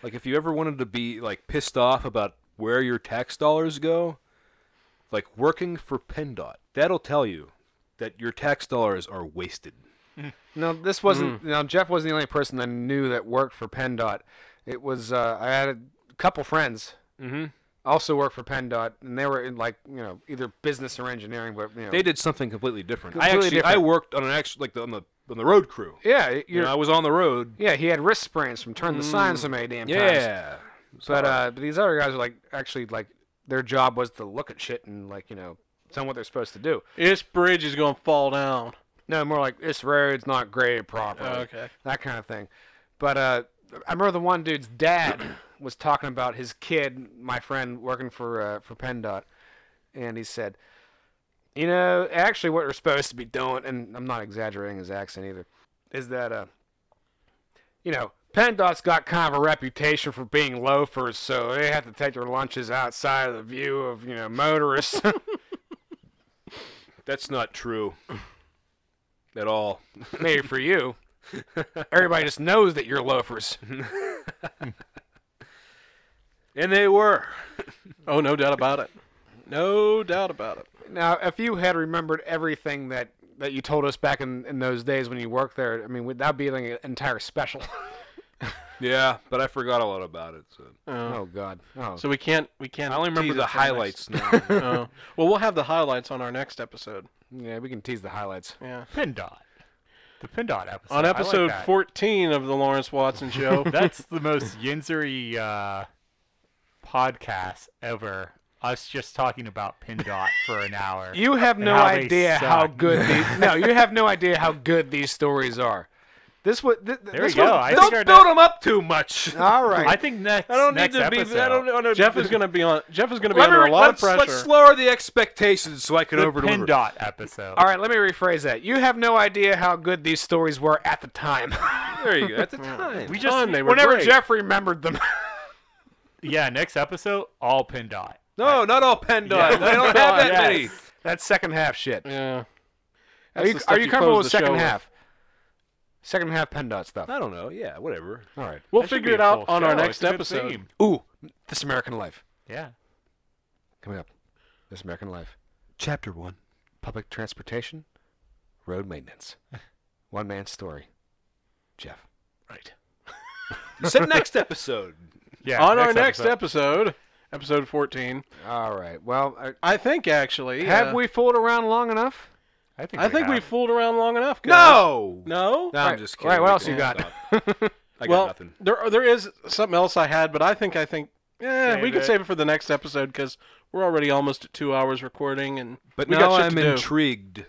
Like if you ever wanted to be like pissed off about where your tax dollars go, like working for PennDOT, that'll tell you that your tax dollars are wasted. No, this wasn't. Now Jeff wasn't the only person I knew that worked for PennDOT. It was I had a couple friends also worked for PennDOT, and they were in either business or engineering, but They did something completely different. Completely different. I worked on on the road crew. yeah, I was on the road. yeah, he had wrist sprains from turning the sign so many damn times. Yeah. But these other guys are actually their job was to look at shit and tell them what they're supposed to do. This bridge is gonna fall down. No, more like this road's not graded properly. Okay. That kind of thing. But I remember the one dude's dad was talking about his kid, my friend, working for PennDOT, and he said, actually what we're supposed to be doing, and I'm not exaggerating his accent either, is that, PennDOT's got kind of a reputation for being loafers, so they have to take their lunches outside of the view of, motorists. That's not true at all. Maybe for you. Everybody just knows that you're loafers. And they were. Oh, no doubt about it. No doubt about it. Now, if you had remembered everything that you told us back in those days when you worked there, I mean, that would be like an entire special. Yeah, but I forgot a lot about it. So Oh God. Oh. So we can't. I only remember tease the it for next- highlights now. Oh. Well, we'll have the highlights on our next episode. Yeah, we can tease the highlights. Yeah. PennDOT. The PennDOT episode. On I like episode that. 14 of the Lawrence Watson Show. That's the most Yinzery podcast ever. Us just talking about PennDOT for an hour. You have no how they idea how suck. good these. No, you have no idea how good these stories are. This was. There this we go. was- I Don't think build them up too much. all right. I think next. I don't need next to be. episode, I don't know. Jeff is going to be on. Jeff is going to be under a lot of pressure. Let's lower the expectations so I can The over-deliver. PennDOT episode. all right. Let me rephrase that. You have no idea how good these stories were at the time. There you go. At the time. We just They were Whenever great. Jeff remembered them. yeah. Next episode, all PennDOT. No, not all PennDOT. Yeah, They don't have PennDOT, that yes. many. That's second half shit. Yeah. Are That's you the stuff you comfortable close with the second show half? Second half PennDOT stuff. I don't know. Yeah, whatever. All right. We'll That should figure be it a out full on our show. next It's a good episode. theme. Ooh, This American Life. Yeah. Coming up. This American Life. Chapter 1. Public transportation. Road maintenance. One man's story. Jeff. Right. You said next episode. Yeah. On our next episode, episode 14, All right. Well, I think actually. have we fooled around long enough? I think. I think we have. fooled around long enough. Guys. No. No. No, I'm just kidding. All right. What We else can you got? stop. I got Well, nothing. there is something else I had, but I think Save we can it. save it for the next episode because we're already almost at 2 hours recording, and But we now got shit I'm to do. intrigued.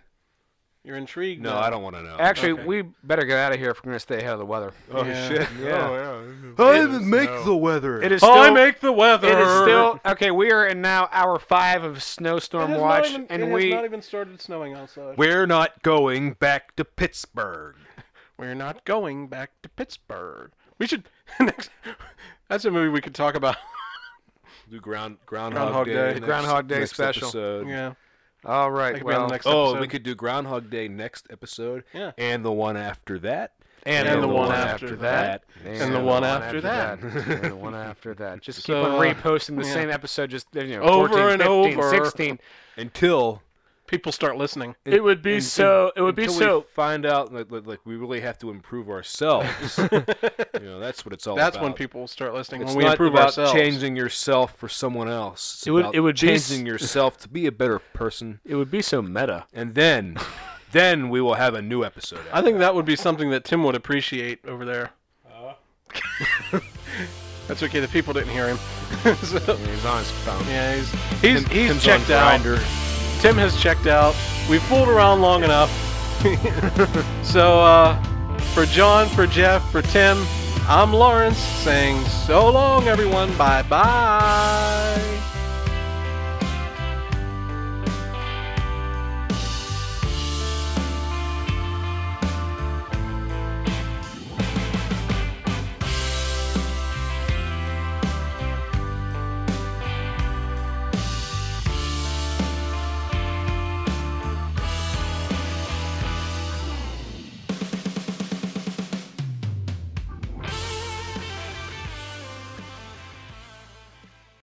You're intrigued. No, now. I don't want to know. Actually, Okay. we better get out of here if we're going to stay ahead of the weather. Oh Yeah. shit. Yeah. I make the weather. It is I still. make the weather. It is still okay. We are in now hour 5 of It snowstorm has watch, not even, and it we has not even started snowing outside. We're not going back to Pittsburgh. We're not going back to Pittsburgh. We should next. That's a movie we could talk about. Do Groundhog Groundhog Day. Day. The Groundhog Day next special. Episode. Yeah. all right. That could be on Well, the next Oh, episode. we could do Groundhog Day next episode. Yeah. And the one after that. and the one after that. And the one after that. And the one after that. Just So, keep on reposting the yeah. same episode, just Over 14, and 15, over. 16. Until People start listening. It would be so. It would be until so. we find out like we really have to improve ourselves. That's what it's all That's about. when people start listening. It's when we not improve about ourselves. changing yourself for someone else. It's It would- about it would be changing yourself to be a better person, It would be so meta. and then we will have a new episode. I think that would be something that Tim would appreciate over there. That's okay. The people didn't hear him. So, Yeah, he's on his phone. yeah, he's Tim's checked on out. Grindr. Tim has checked out. We've fooled around long enough. So, for John, for Jeff, for Tim, I'm Lawrence saying so long, everyone. Bye-bye.